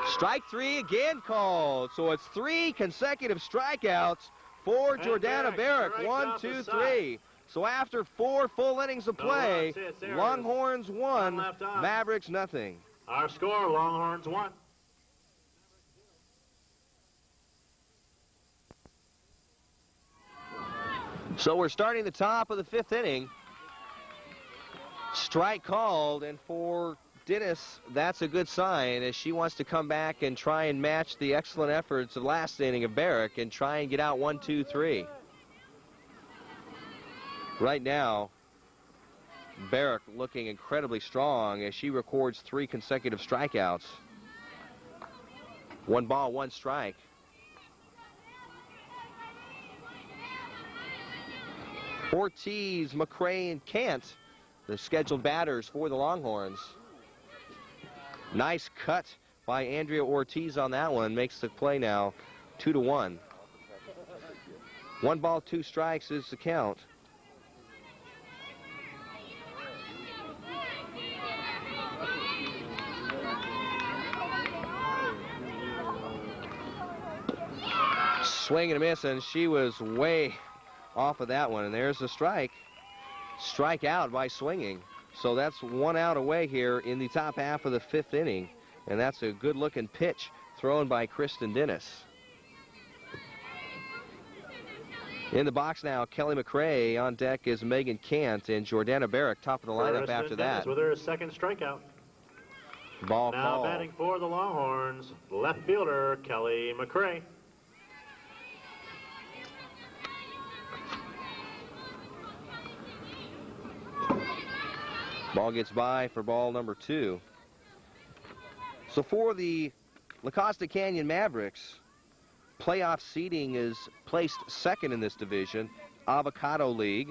Strike 3 again called. So it's 3 consecutive strikeouts for Jordana Barrick. 1, 2, 3. So after 4 full innings of play, Longhorns 1, Mavericks nothing. Our score, Longhorns 1. So we're starting the top of the 5th inning. Strike called, and for Dennis, that's a good sign, as she wants to come back and try and match the excellent efforts of last inning of Barrick and try and get out 1, 2, 3. Right now, Barrick looking incredibly strong as she records 3 consecutive strikeouts. 1 ball, 1 strike. Ortiz, McCray, and Kent, the scheduled batters for the Longhorns. Nice cut by Andrea Ortiz on that one. Makes the play now 2-1. 1 ball, 2 strikes is the count. Swing and a miss, and she was way off of that one. And there's the strike. Strike out by swinging. So that's 1 out away here in the top half of the 5th inning. And that's a good-looking pitch thrown by Kristen Dennis. In the box now, Kelly McCray. On deck is Megan Kant, and Jordana Barrick top of the lineup after that. With her second strikeout. Ball now called. Batting for the Longhorns, left fielder Kelly McCray. Ball gets by for ball number 2. So for the La Costa Canyon Mavericks, playoff seeding is placed 2nd in this division, Avocado League.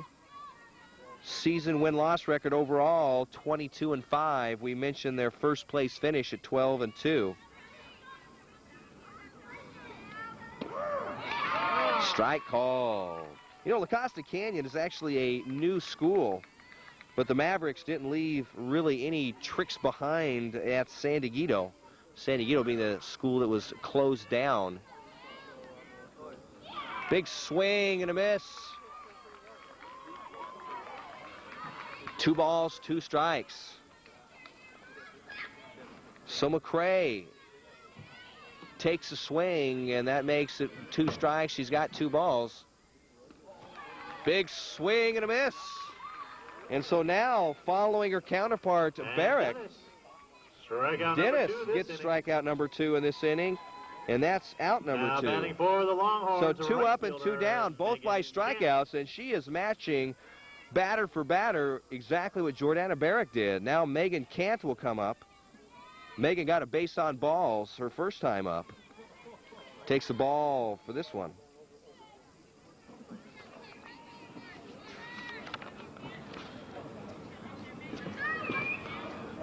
Season win-loss record overall, 22-5. We mentioned their first place finish at 12-2. Strike call. You know, La Costa Canyon is actually a new school, but the Mavericks didn't leave really any tricks behind at San Diego. San Diego being the school that was closed down. Big swing and a miss. 2 balls, 2 strikes. So McCray takes a swing, and that makes it 2 strikes. She's got 2 balls. Big swing and a miss. And so now, following her counterpart, Barrick, Dennis gets strikeout number 2 in this inning, and that's out number 2. Batting for the Longhorns, so 2 up and 2 down, both by strikeouts, and she is matching batter for batter exactly what Jordana Barrick did. Now Megan Kant will come up. Megan got a base on balls her first time up. Takes the ball for this one.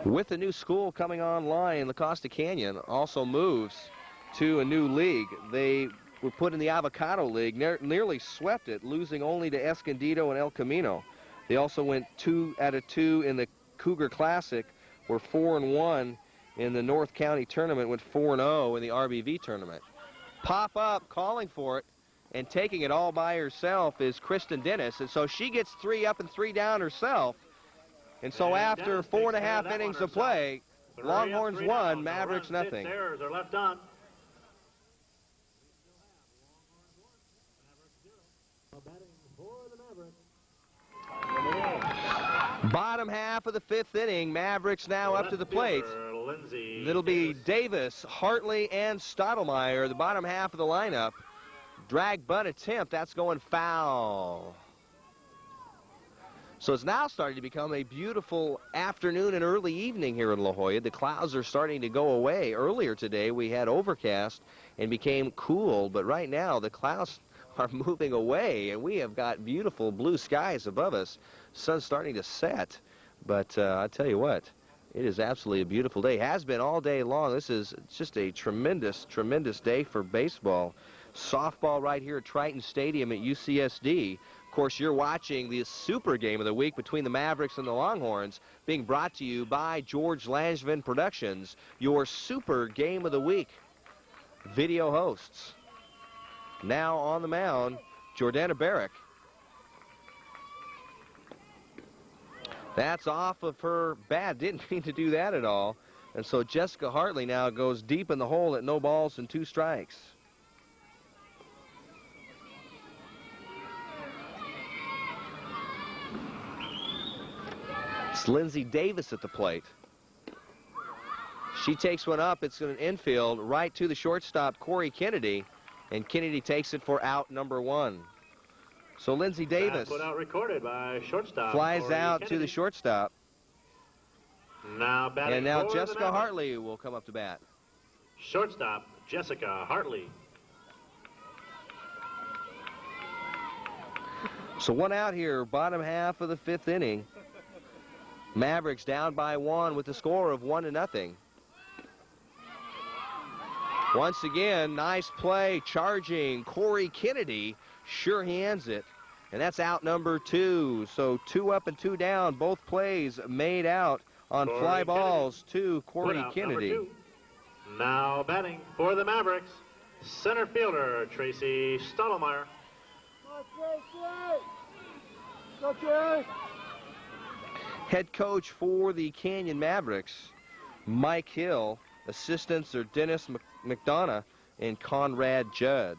With the new school coming online, La Costa Canyon also moves to a new league. They were put in the Avocado League, nearly swept it, losing only to Escondido and El Camino. They also went 2 out of 2 in the Cougar Classic were 4-1 in the North County tournament, went 4-0 in the RBV tournament. Pop up, calling for it, and taking it all by herself is Kristen Dennis, and so she gets 3 up and 3 down herself. And so after 4.5 innings of play, Longhorns 1, Mavericks nothing. Errors are left on. Bottom half of the 5th inning, Mavericks now up to the plate. It'll be Davis, Hartley, and Stottlemyre, the bottom half of the lineup. Drag bunt attempt, that's going foul. So it's now starting to become a beautiful afternoon and early evening here in La Jolla. The clouds are starting to go away. Earlier today we had overcast and became cool, but right now the clouds are moving away and we have got beautiful blue skies above us. Sun's starting to set, but I tell you what, it is absolutely a beautiful day. Has been all day long. This is just a tremendous, tremendous day for baseball. Softball right here at Triton Stadium at UCSD. Of course, you're watching the super game of the week between the Mavericks and the Longhorns, being brought to you by George Langevin Productions, your super game of the week. Video hosts. Now on the mound, Jordana Barrick. That's off of her bat. Didn't mean to do that at all. And so Jessica Hartley now goes deep in the hole at no balls and 2 strikes. It's Lindsay Davis at the plate. She takes one up. It's an infield right to the shortstop, Corey Kennedy. And Kennedy takes it for out number 1. So Lindsay Davis put out recorded by shortstop, flies Corey out Kennedy. to the shortstop. Now batting And now for Jessica the Hartley will come up to bat. Shortstop, Jessica Hartley. So 1 out here, bottom half of the 5th inning. Mavericks down by 1 with the score of 1-0. Once again, nice play, charging Corey Kennedy, sure hands it, and that's out number 2. So 2 up and 2 down, both plays made out on Corey fly balls Kennedy. to Corey Put out Kennedy. number 2. Now batting for the Mavericks, center fielder Tracy Stottlemyre. Head coach for the Canyon Mavericks, Mike Hill. Assistants are Dennis McDonough and Conrad Judd.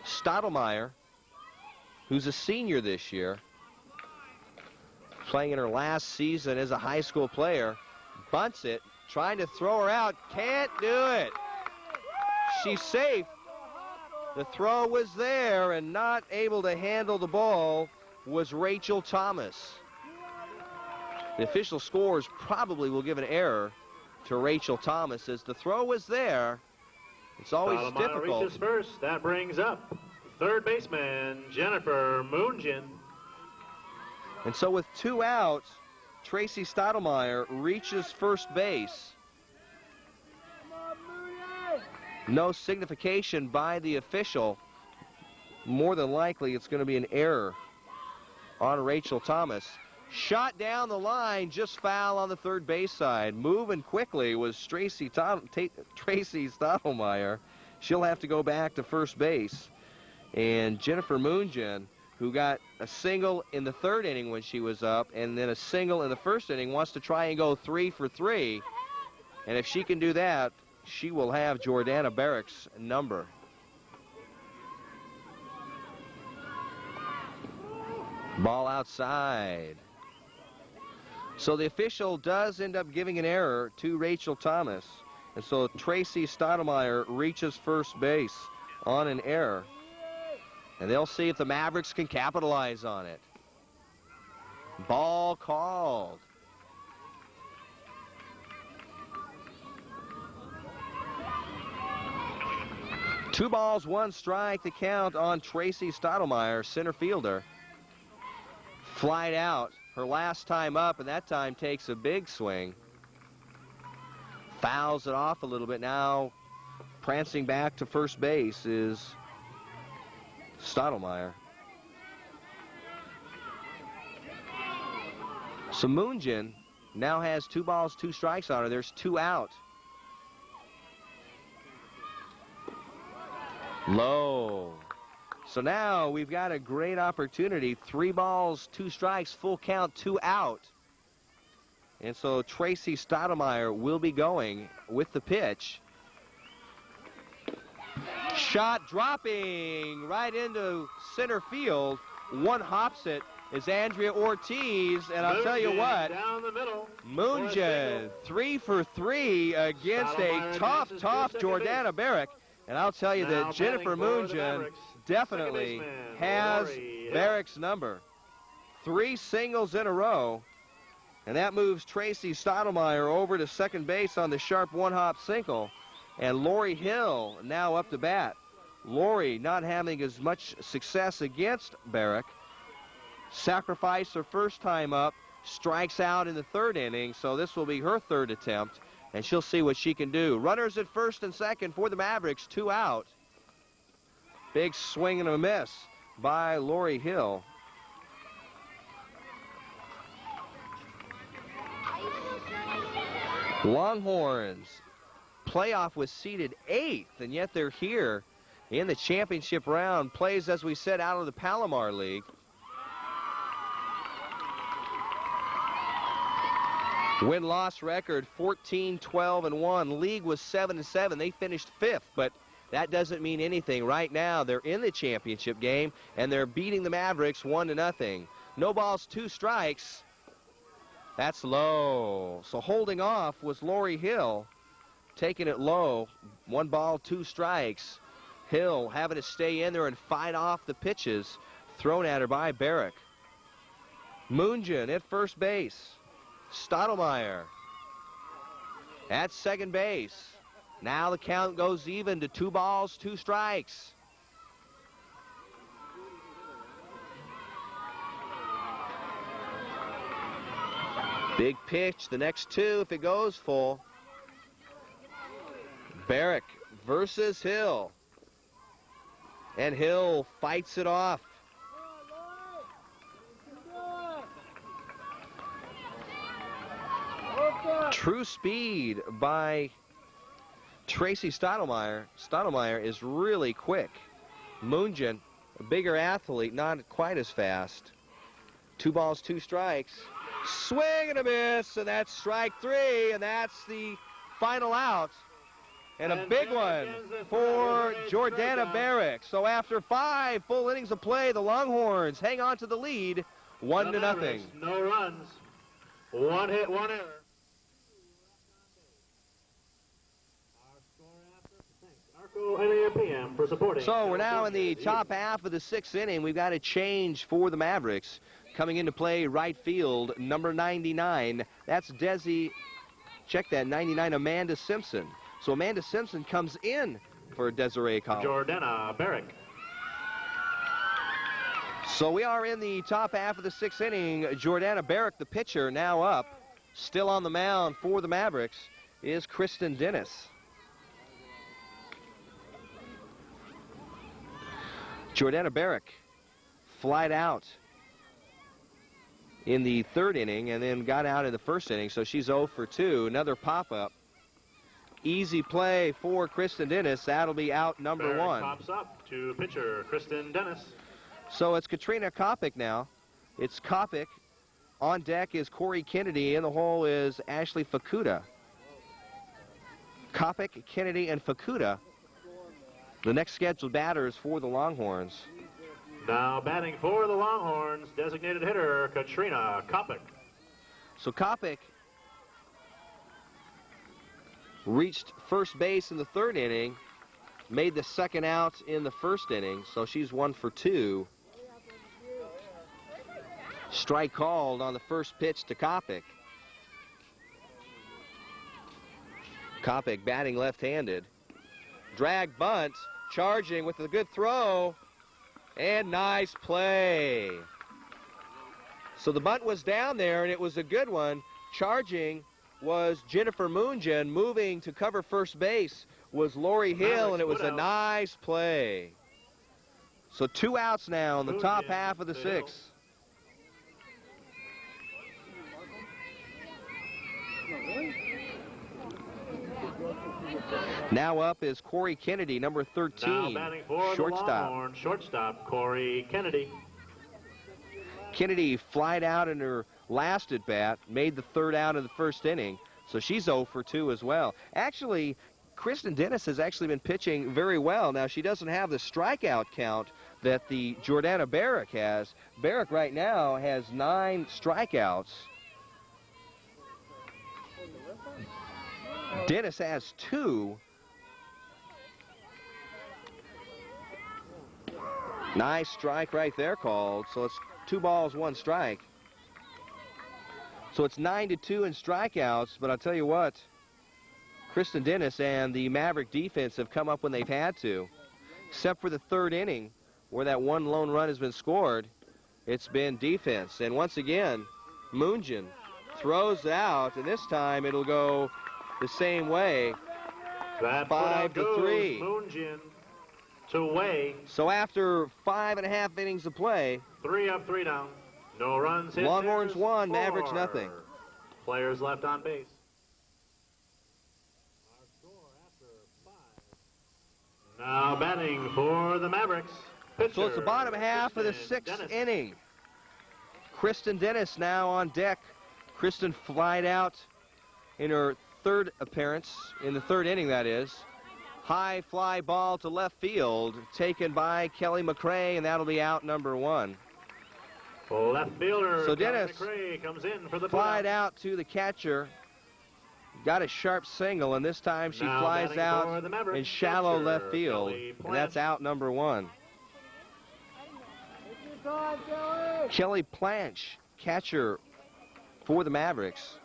Stottlemyre, who's a senior this year, playing in her last season as a high school player, bunts it, trying to throw her out, can't do it. She's safe. The throw was there, and not able to handle the ball was Rachel Thomas. The official scores probably will give an error to Rachel Thomas as the throw was there. It's always difficult. Reaches first. That brings up third baseman Jennifer Moongin. And so with 2 outs, Tracy Stottlemyre reaches first base. No signification by the official. More than likely it's going to be an error on Rachel Thomas. Shot down the line, just foul on the third base side. Moving quickly was Tracy Stottlemyre. She'll have to go back to first base. And Jennifer Moongin, who got a single in the 3rd inning when she was up, and then a single in the 1st inning, wants to try and go 3 for 3. And if she can do that, she will have Jordana Barrick's number. Ball outside. So the official does end up giving an error to Rachel Thomas. And so Tracy Stottlemyre reaches first base on an error. And they'll see if the Mavericks can capitalize on it. Ball called. Two balls, 1 strike, the count on Tracy Stottlemyre, center fielder. Flied out her last time up, and that time takes a big swing. Fouls it off a little bit. Now prancing back to first base is So Moonjin now has 2 balls, 2 strikes on her. There's 2 out. Low. So now we've got a great opportunity. 3 balls, 2 strikes, full count, 2 out. And so Tracy Stottlemyre will be going with the pitch. Shot dropping right into center field. One hops it is Andrea Ortiz, and I'll tell you what, down the middle. Moonjin 3 for 3 against a tough Jordana Barrick. And I'll tell you that Jennifer Moonjin definitely has Barrick's number. 3 singles in a row. And that moves Tracy Stottlemyre over to second base on the sharp one-hop single. And Lori Hill now up to bat. Lori not having as much success against Barrick. Sacrificed her first time up. Strikes out in the 3rd inning. So this will be her 3rd attempt. And she'll see what she can do. Runners at first and second for the Mavericks. 2 out. Big swing and a miss by Lori Hill. Longhorns playoff was seeded 8th, and yet they're here in the championship round. Plays, as we said, out of the Palomar League. Win-loss record 14-12-1. League was 7-7. They finished 5th, but that doesn't mean anything. Right now, they're in the championship game, and they're beating the Mavericks 1-0. No balls, 2 strikes. That's low. So holding off was Lori Hill, taking it low. 1 ball, 2 strikes. Hill having to stay in there and fight off the pitches thrown at her by Barrick. Moonjin at first base. Stottlemyre at second base. Now the count goes even to 2 balls, 2 strikes. Big pitch, the next 2 if it goes full. Barrick versus Hill. And Hill fights it off. True speed by Tracy Stottlemyre. Stottlemyre is really quick. Moonjin, a bigger athlete, not quite as fast. 2 balls, 2 strikes. Swing and a miss, and that's strike 3, and that's the final out. And a big one for Jordana Barrick. So after 5 full innings of play, the Longhorns hang on to the lead, 1-0. No runs, 1 hit, 1 error. So we're now in the top half of the 6th inning. We've got a change for the Mavericks. Coming into play, right field, number 99. That's Desi, check that, 99, Amanda Simpson. So Amanda Simpson comes in for Desiree Collins. Jordana Barrick. So we are in the top half of the 6th inning. Jordana Barrick, the pitcher, now up. Still on the mound for the Mavericks is Kristen Dennis. Jordana Barrick flied out in the 3rd inning and then got out in the 1st inning, so she's 0 for 2. Another pop-up. Easy play for Kristen Dennis. That'll be out number Barrick 1. Pops up to pitcher Kristen Dennis. So it's Katrina Kopic now. It's Kopic. On deck is Corey Kennedy. In the hole is Ashley Fukuda. Kopic, Kennedy, and Fukuda, the next scheduled batters for the Longhorns. Now batting for the Longhorns, designated hitter Katrina Kopic. So Kopic reached first base in the 3rd inning, made the 2nd out in the 1st inning, so she's 1 for 2. Strike called on the first pitch to Kopic. Kopic batting left-handed. Drag bunt, charging with a good throw, and nice play. So the bunt was down there, and it was a good one. Charging was Jennifer Moonjin. Moving to cover first base was Lori Hill, and it was a nice play. So 2 outs now in the top half of the 6th. Now up is Corey Kennedy, number 13, Now batting for shortstop. the Longhorns, shortstop Corey Kennedy. Kennedy flied out in her last at bat, made the third out in the first inning, so she's 0 for 2 as well. Actually, Kristen Dennis has actually been pitching very well. Now, she doesn't have the strikeout count that the Jordana Barrick has. Barrick right now has 9 strikeouts. Dennis has 2. Nice strike right there called, so it's 2 balls, 1 strike. So it's 9-2 in strikeouts, but I'll tell you what, Kristen Dennis and the Maverick defense have come up when they've had to. Except for the third inning, where that 1 lone run has been scored, it's been defense. And once again, Moonjin throws out, and this time it'll go the same way, That 5-3. Moonjin to Way. So after 5.5 innings of play, 3 up, 3 down. No runs hit. Longhorns There's 1, 4. Mavericks nothing. Players left on base. Our score after 5. Now batting for the Mavericks. Pitcher, So it's the bottom half of the Kristen 6th Dennis. inning. Kristen Dennis now on deck. Kristen flied out in her 3rd appearance, in the 3rd inning that is. High fly ball to left field, taken by Kelly McCrae, and that'll be out number 1. Left fielder So Kelly Dennis McCrae comes in for the flied putout. out to the catcher, got a sharp single, and this time she Now flies batting for out the Mavericks, in shallow catcher, left field, Kelly and that's Plant. out number 1. Kelly Planch, catcher for the Mavericks.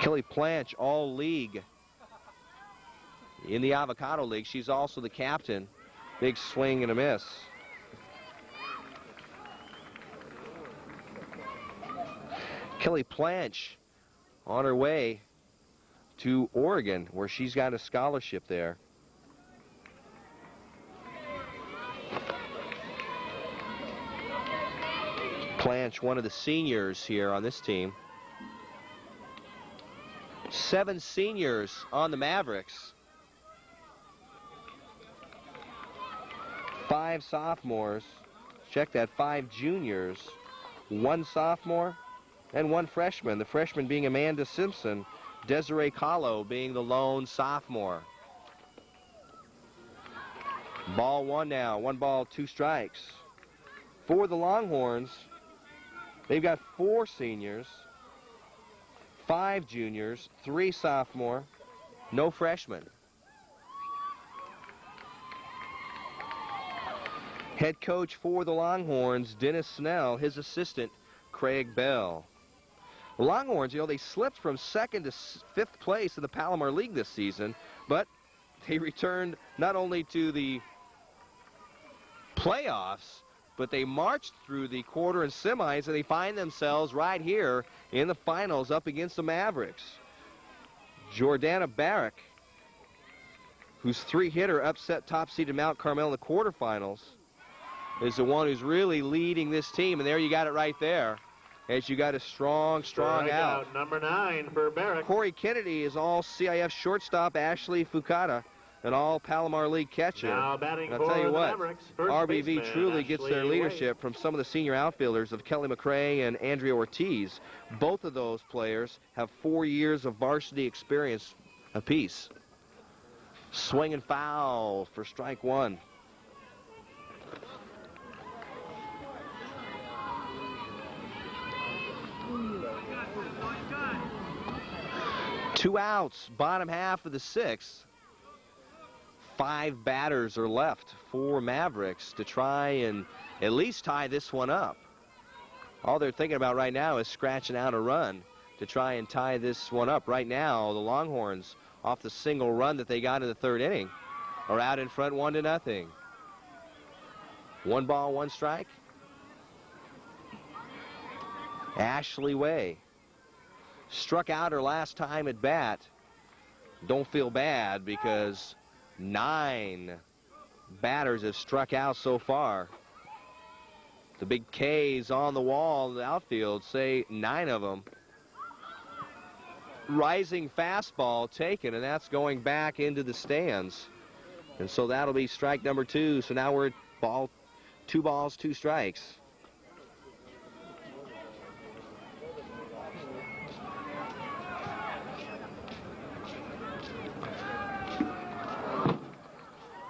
Kelly Planch, all league in the Avocado League. She's also the captain. Big swing and a miss. Kelly Planch on her way to Oregon, where she's got a scholarship there. Planch, one of the seniors here on this team. 7 seniors on the Mavericks. 5 sophomores. Check that, 5 juniors. 1 sophomore and 1 freshman. The freshman being Amanda Simpson. Desiree Kahlo being the lone sophomore. Ball 1 now. 1 ball, 2 strikes. For the Longhorns, they've got 4 seniors, 5 juniors, 3 sophomore, no freshmen. Head coach for the Longhorns, Dennis Snell, his assistant, Craig Bell. The Longhorns, they slipped from 2nd to 5th place in the Palomar League this season, but they returned not only to the playoffs, but they marched through the quarter and semis, and they find themselves right here in the finals up against the Mavericks. Jordana Barrick, whose 3-hitter upset top-seeded Mount Carmel in the quarterfinals, is the one who's really leading this team. And there you got it right there, as you got a strong out. Number 9 for Barrick. Corey Kennedy is all CIF shortstop. Ashley Fukada, an all Palomar League catcher. Now batting and I'll for tell you the what, Mavericks, first RBV baseman, truly gets their Ashley leadership Wade. from some of the senior outfielders of Kelly McCrae and Andrea Ortiz. Both of those players have 4 years of varsity experience apiece. Swing and foul for strike 1. Two outs, bottom half of the 6th. 5 batters are left for Mavericks to try and at least tie this one up. All they're thinking about right now is scratching out a run to try and tie this one up. Right now, the Longhorns, off the single run that they got in the 3rd inning, are out in front 1-0. 1 ball, 1 strike. Ashley Way struck out her last time at bat. Don't feel bad because 9 batters have struck out so far. The big K's on the wall in the outfield, say 9 of them. Rising fastball taken, and that's going back into the stands. And so that'll be strike number 2. So now we're at 2 balls, 2 strikes.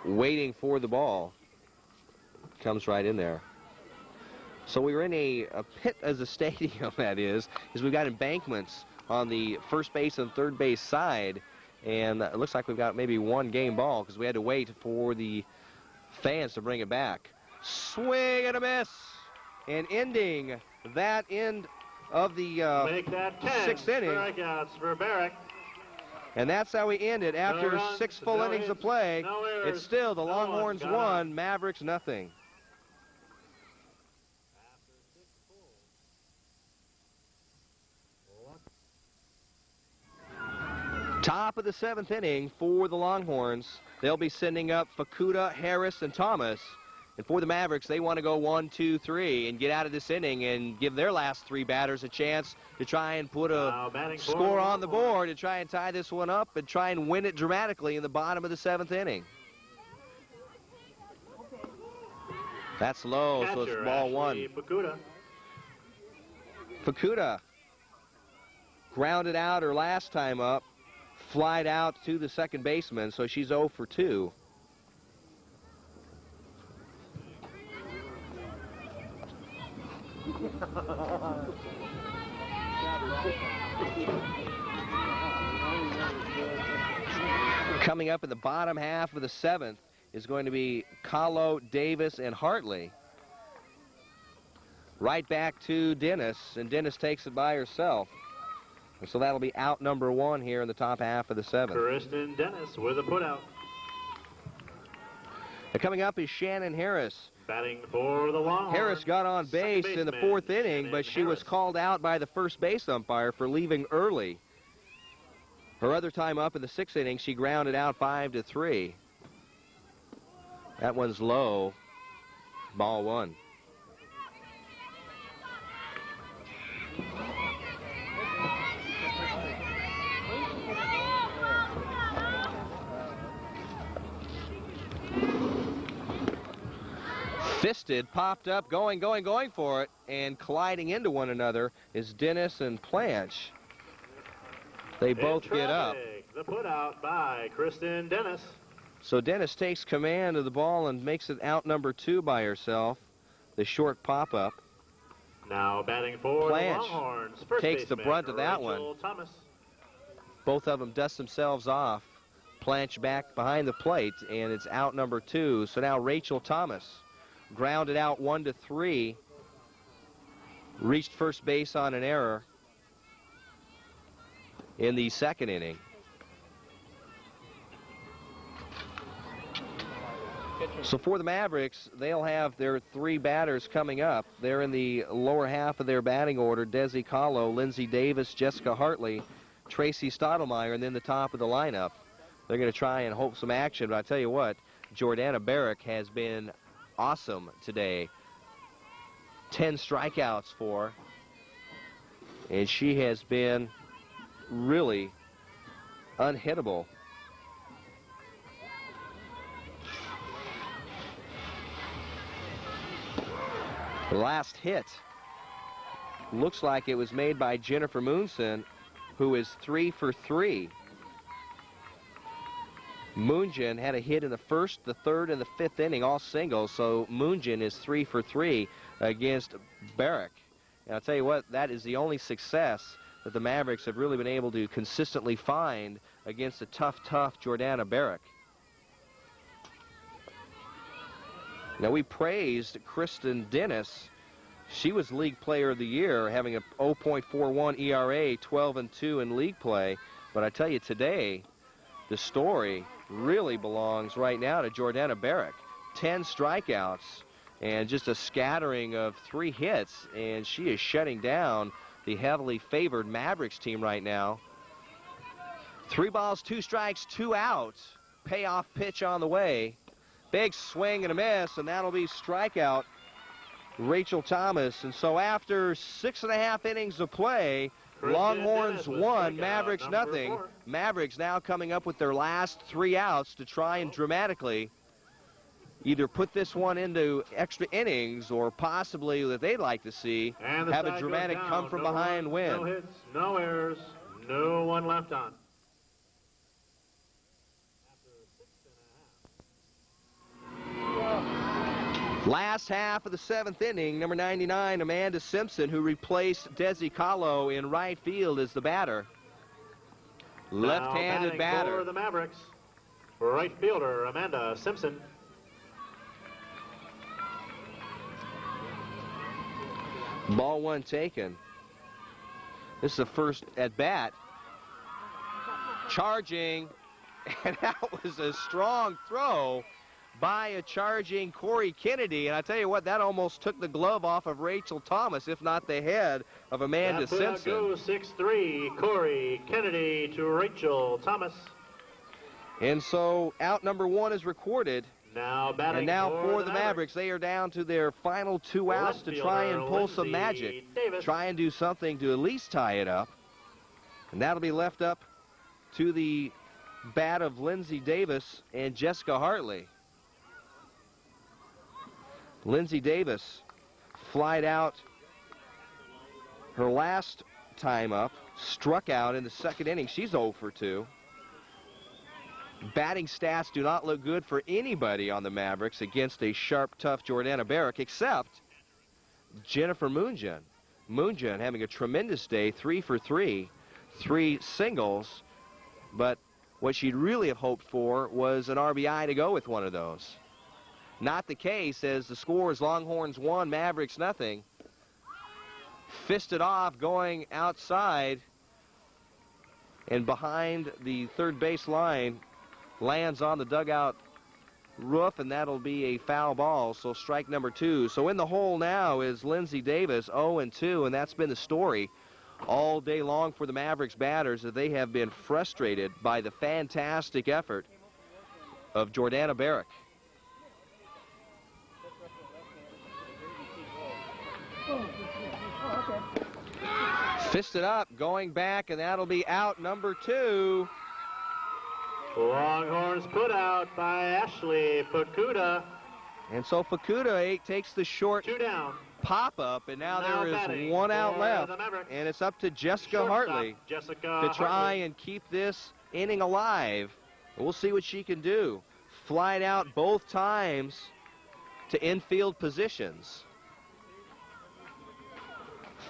Waiting for the ball. Comes right in there. So we were in a pit as a stadium, that is we've got embankments on the first base and third base side, and it looks like we've got maybe 1 game ball because we had to wait for the fans to bring it back. Swing and a miss, and ending that end of the Make that 10 6th inning. Strikeouts for Barrick. And that's how we end it after No runs, 6 full no innings hits, of play. no errors, It's still the no Longhorns one got 1, out. Mavericks nothing. Top of the 7th inning for the Longhorns. They'll be sending up Fukuda, Harris, and Thomas. And for the Mavericks, they want to go 1, 2, 3 and get out of this inning and give their last 3 batters a chance to try and put a score on the board to try and tie this one up and try and win it dramatically in the bottom of the 7th inning. That's low, so it's ball 1. Fukuda grounded out her last time up, flied out to the second baseman, so she's 0 for 2. Coming up in the bottom half of the 7th is going to be Kahlo, Davis, and Hartley. Right back to Dennis, and Dennis takes it by herself. And so that'll be out number 1 here in the top half of the 7th. Kristen Dennis with a putout. And coming up is Shannon Harris. Batting for the Longhorns. Harris got on base in the 4th inning, but she was called out by the first base umpire for leaving early. Her other time up in the 6th inning, she grounded out 5-3. That one's low. Ball 1. Fisted, popped up, going for it, and colliding into one another is Dennis and Planch. They both get up. The put out by Kristen Dennis. So Dennis takes command of the ball and makes it out number 2 by herself. The short pop-up. Now batting for Planch the Longhorns. First takes the baseman, brunt of that Rachel one. Thomas. Both of them dust themselves off. Planch back behind the plate, and it's out number 2. So now Rachel Thomas grounded out 1-3. Reached first base on an error in the 2nd inning. So for the Mavericks, they'll have their 3 batters coming up. They're in the lower half of their batting order. Desi Kahlo, Lindsay Davis, Jessica Hartley, Tracy Stottlemyre, and then the top of the lineup. They're going to try and hope some action, but I tell you what, Jordana Barrick has been awesome today. 10 strikeouts for her, and she has been really unhittable. The last hit looks like it was made by Jennifer Moonson, who is 3 for 3. Moonjin had a hit in the 1st, the 3rd, and the 5th inning, all singles, so Moonjin is 3 for 3 against Barrick. And I'll tell you what, that is the only success that the Mavericks have really been able to consistently find against a tough Jordana Barrick. Now, we praised Kristen Dennis. She was League Player of the Year, having a 0.41 ERA, 12-2 in league play. But I tell you, today, the story really belongs right now to Jordana Barrick. 10 strikeouts and just a scattering of 3 hits, and she is shutting down the heavily favored Mavericks team right now. 3 balls, 2 strikes, 2 outs. Payoff pitch on the way. Big swing and a miss, and that'll be strikeout Rachel Thomas. And so after 6.5 innings of play, Longhorns 1, Mavericks nothing. Mavericks now coming up with their last 3 outs to try and dramatically either put this one into extra innings or possibly, that they'd like to see, have a dramatic come-from-behind win. No hits, no errors, no one left on. Last half of the 7th inning, number 99, Amanda Simpson, who replaced Desi Kahlo in right field, as the batter. Left-handed batter. For the Mavericks, right fielder Amanda Simpson. Ball 1 taken. This is the first at bat. Charging, and that was a strong throw by a charging Corey Kennedy. And I tell you what, that almost took the glove off of Rachel Thomas, if not the head of Amanda Simpson. Goes 6-3, Corey Kennedy to Rachel Thomas. And so out number 1 is recorded. Now batting, and now for the Mavericks, they are down to their final 2 outs to try and pull some magic. Try and do something to at least tie it up. And that'll be left up to the bat of Lindsay Davis and Jessica Hartley. Lindsay Davis flied out her last time up, struck out in the 2nd inning. She's 0 for 2. Batting stats do not look good for anybody on the Mavericks against a sharp, tough Jordana Barrick, except Jennifer Moonjan. Moonjan having a tremendous day, 3 for 3, 3 singles, but what she'd really have hoped for was an RBI to go with one of those. Not the case, as the score is Longhorns 1, Mavericks nothing. Fisted off, going outside and behind the third base line, lands on the dugout roof, and that'll be a foul ball, so strike number 2. So in the hole now is Lindsay Davis, 0-2, and that's been the story all day long for the Mavericks batters, that they have been frustrated by the fantastic effort of Jordana Barrick. Fisted up, going back, and that'll be out number 2. Longhorns put out by Ashley Fukuda. And so Fukuda takes the short 2 down. Pop-up, and now there is 1 out left. And it's up to Jessica Hartley to try and keep this inning alive. We'll see what she can do. Flied out both times to infield positions.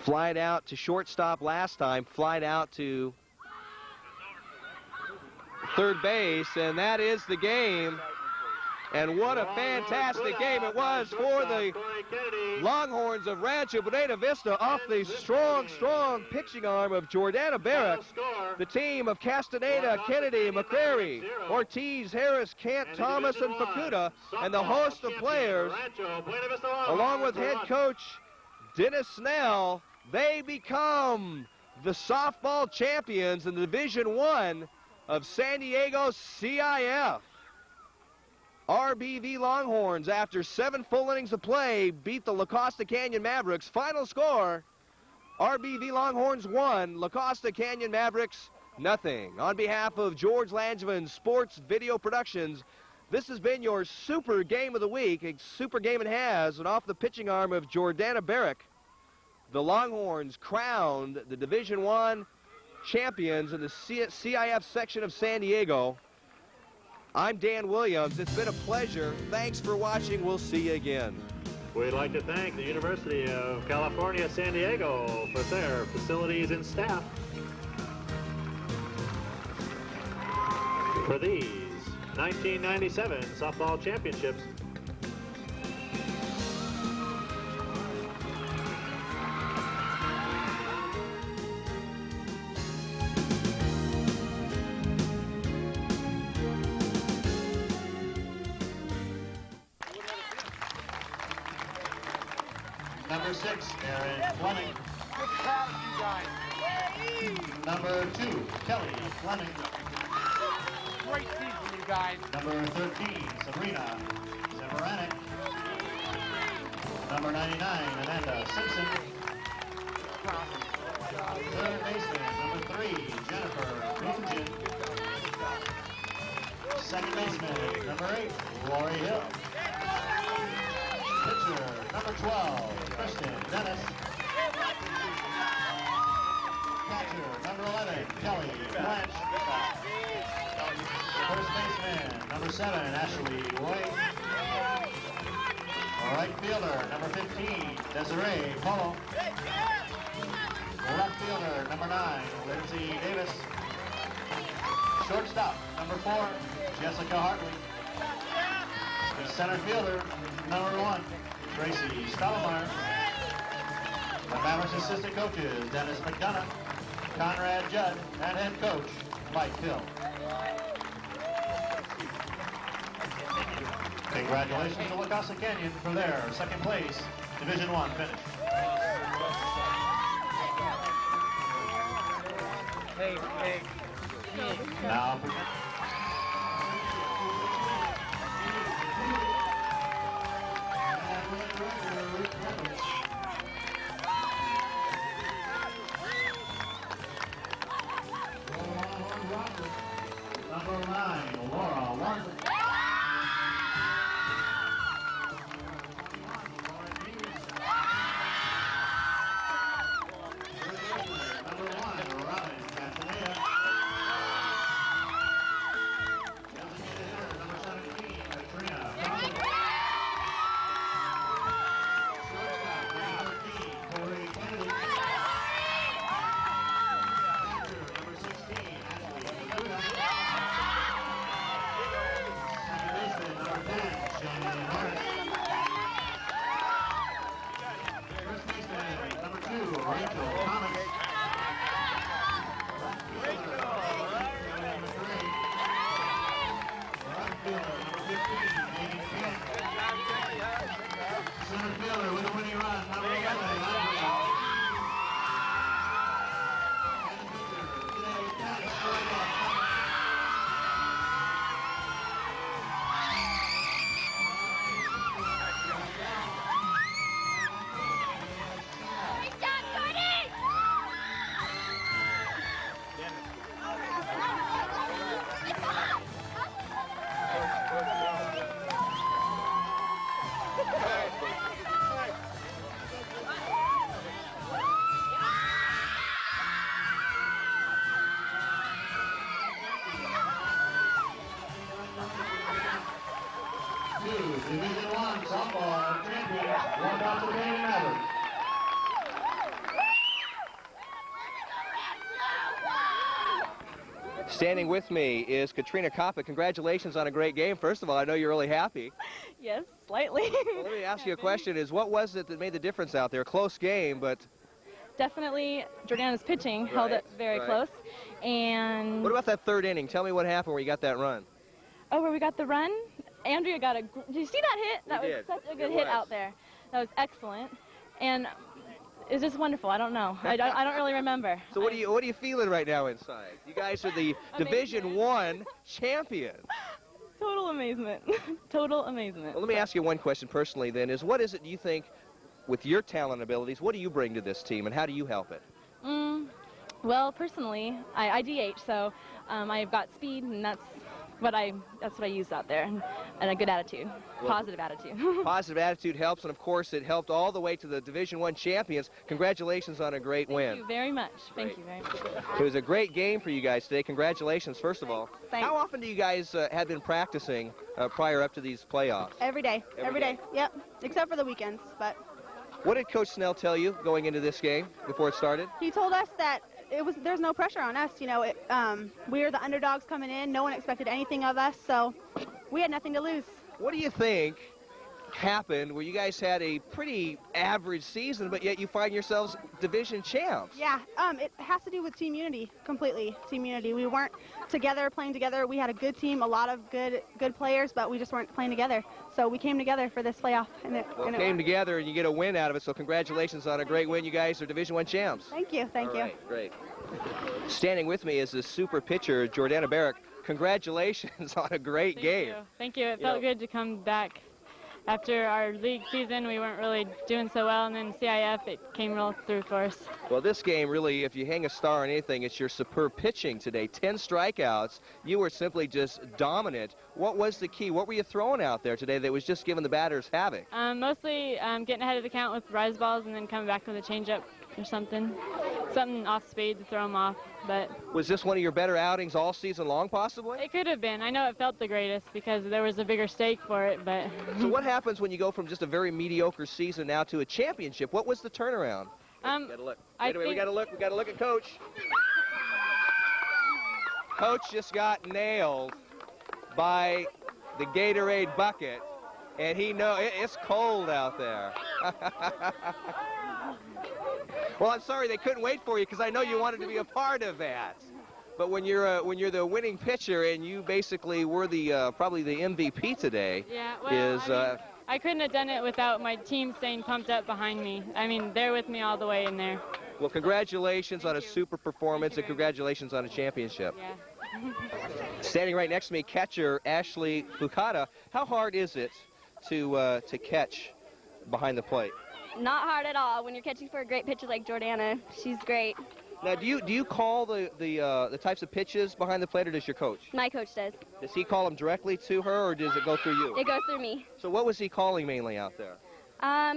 Flied out to shortstop last time, flied out to third base, and that is the game. And what a fantastic game it was for the Longhorns of Rancho Buena Vista off the strong, strong pitching arm of Jordana Barrick. The team of Castaneda, Kennedy, McCrary, Ortiz, Harris, Kent, Thomas, and Fukuda, and the host of players, along with head coach Dennis Snell, they become the softball champions in the Division I of San Diego CIF. RBV Longhorns, after 7 full innings of play, beat the La Costa Canyon Mavericks. Final score, RBV Longhorns 1, La Costa Canyon Mavericks nothing. On behalf of George Langevin Sports Video Productions, this has been your Super Game of the Week. A super game it has, and off the pitching arm of Jordana Barrick, the Longhorns crowned the Division I champions in the CIF section of San Diego. I'm Dan Williams. It's been a pleasure. Thanks for watching. We'll see you again. We'd like to thank the University of California, San Diego for their facilities and staff. For these 1997 softball championships. Number 6, Aaron Fleming. Number 2, Kelly Fleming. Great season, you guys. Number 13, Sabrina Zemaranek. number 99, Amanda Simpson. Third baseman, number 3, Jennifer Rugen. Second baseman, number 8, Lori Hill. Pitcher, number 12, Kristen Dennis. Catcher, number 11, Kelly Blanche. First baseman, number 7, Ashley Roy. Right fielder, number 15, Desiree Polo. Left fielder, number 9, Lindsay Davis. Shortstop, number 4, Jessica Hartley. The center fielder, number 1, Tracy Stottlemyre. The Mavericks assistant coaches, Dennis McDonough, Conrad Judd, and head coach, Mike Hill. Congratulations to La Costa Canyon for their second place Division I finish. Now, number 9, Laura Watson. Division I softball champion, Costa Canyon Mavericks. Standing with me is Katrina Coppa. Congratulations on a great game. First of all, I know you're really happy. Yes, slightly. Well, let me ask you a question. What was it that made the difference out there? Close game, but... Definitely Jordana's pitching held it very close. And what about that third inning? Tell me what happened where you got that run. Oh, where we got the run? Andrea got did you see that hit? That was such a good hit out there. That was excellent. And it was just wonderful. I don't know. I don't really remember. So what are you feeling right now inside? You guys are the Division I champions. Total amazement. Total amazement. Well, let me ask you one question personally then, is what is it you think, with your talent and abilities, what do you bring to this team and how do you help it? Well, personally, I DH, so I've got speed, and that's what I use out there, and a good attitude, positive attitude. Positive attitude helps, and of course it helped all the way to the Division I champions. Congratulations on a great win. Thank you very much. Thank you very much. It was a great game for you guys today. Congratulations, first of all. Thanks. How often do you guys have been practicing prior up to these playoffs? Every day. Every day. Yep. Except for the weekends, but. What did Coach Snell tell you going into this game before it started? He told us that there's no pressure on us. You know, we were the underdogs coming in. No one expected anything of us, so we had nothing to lose. What do you think happened where you guys had a pretty average season, but yet you find yourselves division champs? Yeah, it has to do with team unity, completely. Team unity. We weren't together, playing together. We had a good team, a lot of good players, but we just weren't playing together. So we came together for this playoff. And came together and you get a win out of it, so congratulations on a great win. You guys are Division I champs. Thank you, thank you. Right, great. Standing with me is the super pitcher, Jordana Barrick. Congratulations on a great game. Thank you. It felt good to come back after our league season, we weren't really doing so well, and then CIF, it came real through for us. Well, this game really, if you hang a star on anything, it's your superb pitching today. 10 strikeouts. You were simply just dominant. What was the key? What were you throwing out there today that was just giving the batters havoc? Mostly getting ahead of the count with rise balls and then coming back with a changeup or something off speed to throw them off. But was this one of your better outings all season long, possibly? It could have been. I know it felt the greatest because there was a bigger stake for it, but... So what happens when you go from just a very mediocre season now to a championship? What was the turnaround? Gotta look. Wait a minute, we gotta look at Coach. Coach just got nailed by the Gatorade bucket, and he knows it's cold out there. Well, I'm sorry they couldn't wait for you because I know you wanted to be a part of that. But when you're the winning pitcher and you basically were the probably the MVP today, yeah, well, I couldn't have done it without my team staying pumped up behind me. I mean, they're with me all the way in there. Well, congratulations on a super performance and congratulations on a championship. Yeah. Standing right next to me, catcher Ashley Fukada. How hard is it to catch behind the plate? Not hard at all. When you're catching for a great pitcher like Jordana, she's great. Now, do you call the types of pitches behind the plate, or does your coach? My coach does. Does he call them directly to her, or does it go through you? It goes through me. So what was he calling mainly out there?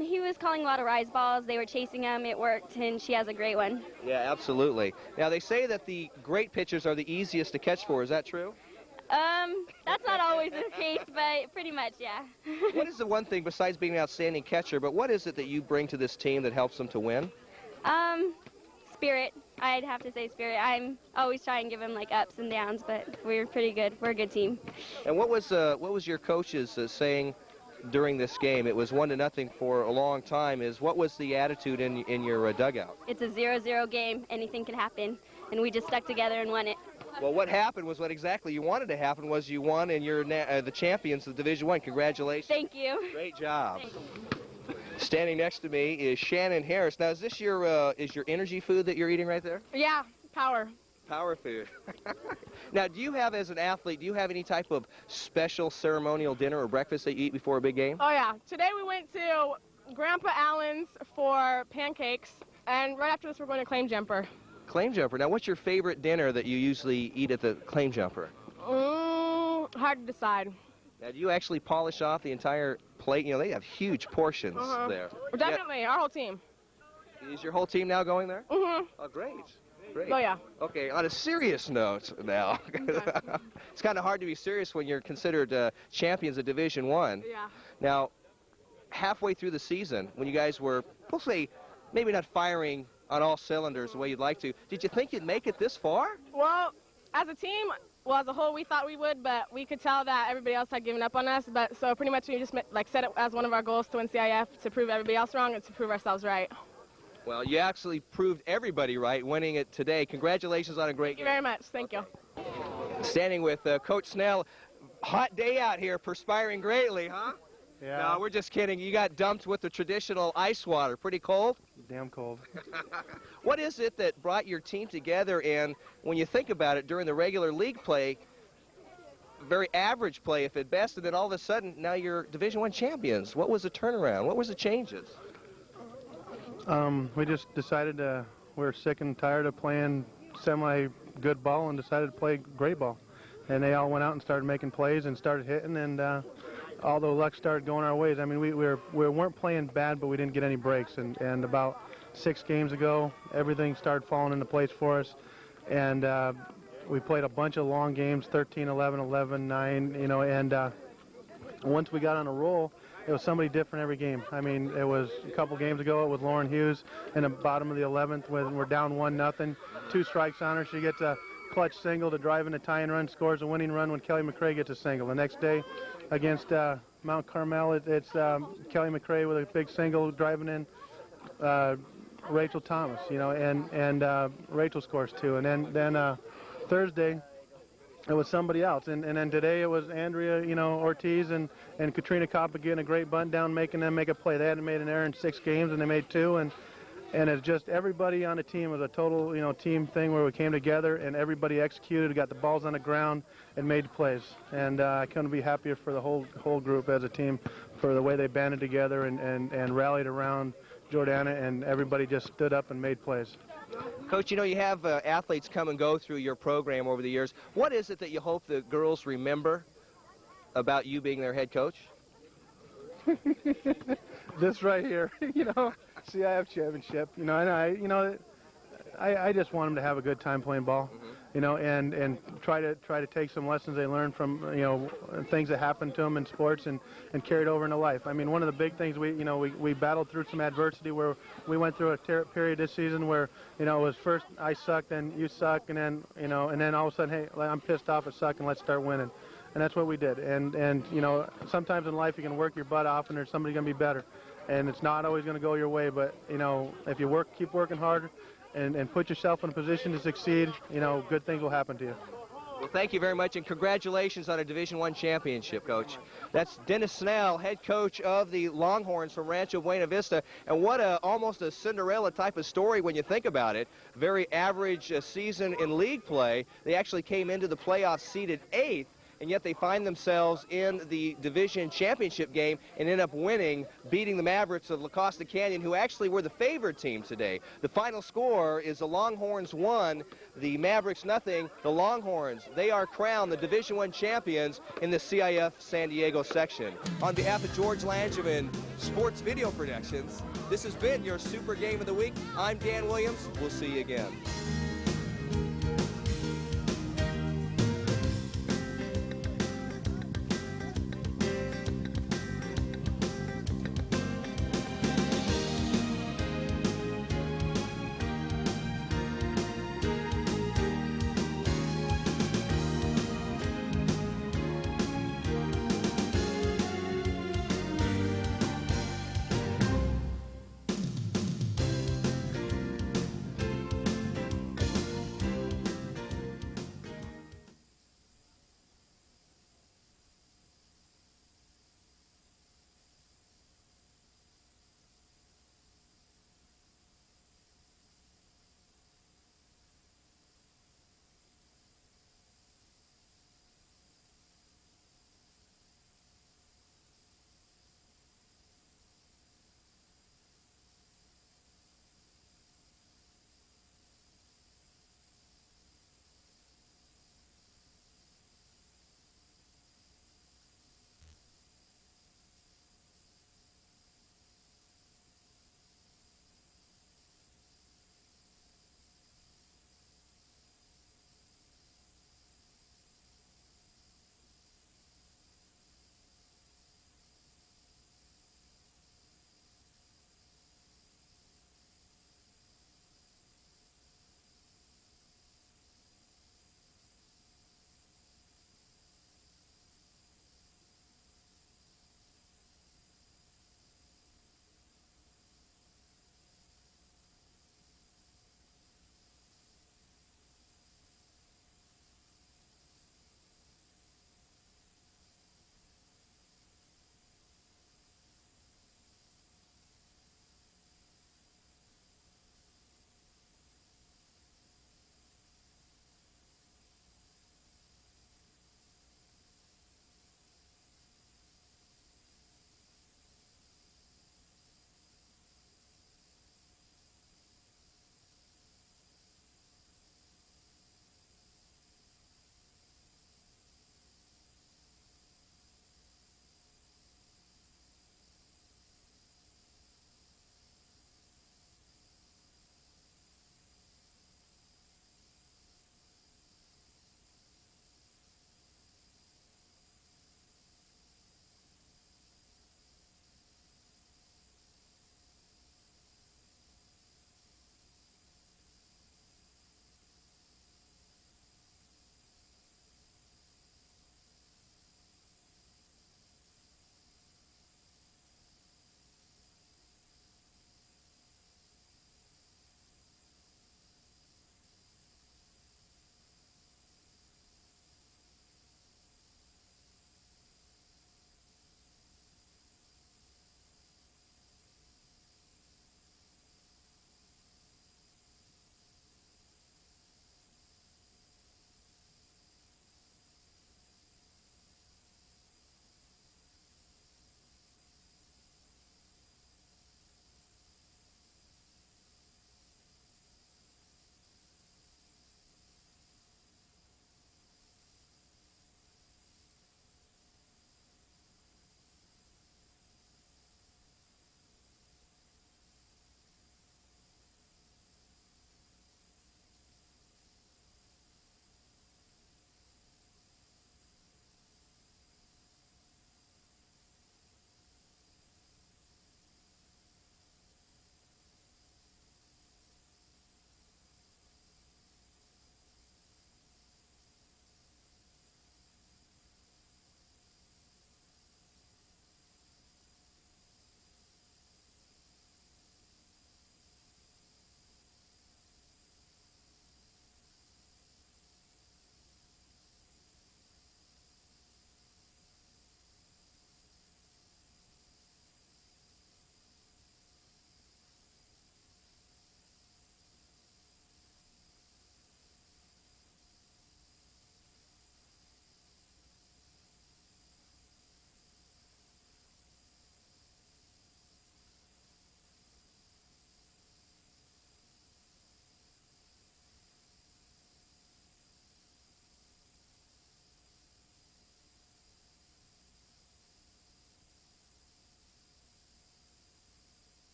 He was calling a lot of rise balls. They were chasing them. It worked, and she has a great one. Yeah, absolutely. Now, they say that the great pitchers are the easiest to catch for. Is that true? That's not always the case, but pretty much, yeah. What is the one thing, besides being an outstanding catcher, but what is it that you bring to this team that helps them to win? Spirit. I'd have to say spirit. I'm always trying to give them like ups and downs, but we're pretty good. We're a good team. And what was your coaches saying during this game? It was 1-0 for a long time. What was the attitude in your dugout? It's a 0-0 game. Anything can happen, and we just stuck together and won it. Well, what happened was what exactly you wanted to happen was you won, and you're the champions of Division I. Congratulations. Thank you. Great job. Thanks. Standing next to me is Shannon Harris. Now, is this your energy food that you're eating right there? Yeah, power. Power food. Now, do you have, as an athlete, do you have any type of special ceremonial dinner or breakfast that you eat before a big game? Oh, yeah. Today we went to Grandpa Allen's for pancakes, and right after this we're going to Claim Jumper. Claim Jumper. Now, what's your favorite dinner that you usually eat at the Claim Jumper? Hard to decide. Now, do you actually polish off the entire plate? You know, they have huge portions there. Definitely, our whole team. Is your whole team now going there? Mm-hmm. Oh, great. Great. Oh, yeah. Okay, on a serious note now. Okay. It's kind of hard to be serious when you're considered champions of Division I. Yeah. Now, halfway through the season, when you guys were, we'll say, maybe not firing on all cylinders the way you'd like to, did you think you'd make it this far? Well, as a team, as a whole, we thought we would, but we could tell that everybody else had given up on us. But so pretty much we just set it as one of our goals to win CIF, to prove everybody else wrong and to prove ourselves right. Well, you actually proved everybody right winning it today. Congratulations on a great game. Thank you very much. Thank you. Standing with Coach Snell. Hot day out here, perspiring greatly, huh? Yeah. No, we're just kidding. You got dumped with the traditional ice water. Pretty cold? Damn cold. What is it that brought your team together? And when you think about it, during the regular league play, very average play if at best, and then all of a sudden now you're Division I champions. What was the turnaround? What was the changes? We just decided we were sick and tired of playing semi-good ball and decided to play great ball. And they all went out and started making plays and started hitting, and all the luck started going our ways. I mean, we weren't playing bad, but we didn't get any breaks. And about 6 games ago, everything started falling into place for us. And we played a bunch of long games, 13, 11, 11, 9, you know, and once we got on a roll, it was somebody different every game. I mean, it was a couple games ago, it was Lauren Hughes in the bottom of the 11th when we're down 1-0, 2 strikes on her. She gets a clutch single to drive in a tying run, scores a winning run when Kelly McRae gets a single. The next day against Mount Carmel, it's Kelly McRae with a big single driving in Rachel Thomas, you know, and Rachel scores 2. And then Thursday, it was somebody else. And then today it was Andrea, you know, Ortiz and Katrina Koppa getting a great bunt down, making them make a play. They hadn't made an error in 6 games, and they made 2. And it's just everybody on the team was a total, team thing where we came together and everybody executed, got the balls on the ground, and made plays. And I couldn't be happier for the whole group as a team for the way they banded together and rallied around Jordana, and everybody just stood up and made plays. Coach, you have athletes come and go through your program over the years. What is it that you hope the girls remember about you being their head coach? This right here, CIF championship. I just want them to have a good time playing ball, and try to take some lessons they learn from things that happen to them in sports and carry it over into life. I mean, one of the big things we battled through some adversity where we went through a period this season where it was first I suck, then you suck, and then and then all of a sudden, hey, I'm pissed off, I suck, and let's start winning. And that's what we did. And sometimes in life you can work your butt off and there's somebody going to be better. And it's not always going to go your way, but, if you keep working hard and put yourself in a position to succeed, good things will happen to you. Well, thank you very much, and congratulations on a Division I championship, Coach. That's Dennis Snell, head coach of the Longhorns from Rancho Buena Vista. And what almost a Cinderella type of story when you think about it. Very average season in league play. They actually came into the playoffs seeded 8th. And yet they find themselves in the division championship game and end up winning, beating the Mavericks of La Costa Canyon, who actually were the favored team today. The final score is the Longhorns 1, the Mavericks nothing. The Longhorns, they are crowned the Division I champions in the CIF San Diego section. On behalf of George Langevin Sports Video Productions, this has been your Super Game of the Week. I'm Dan Williams. We'll see you again.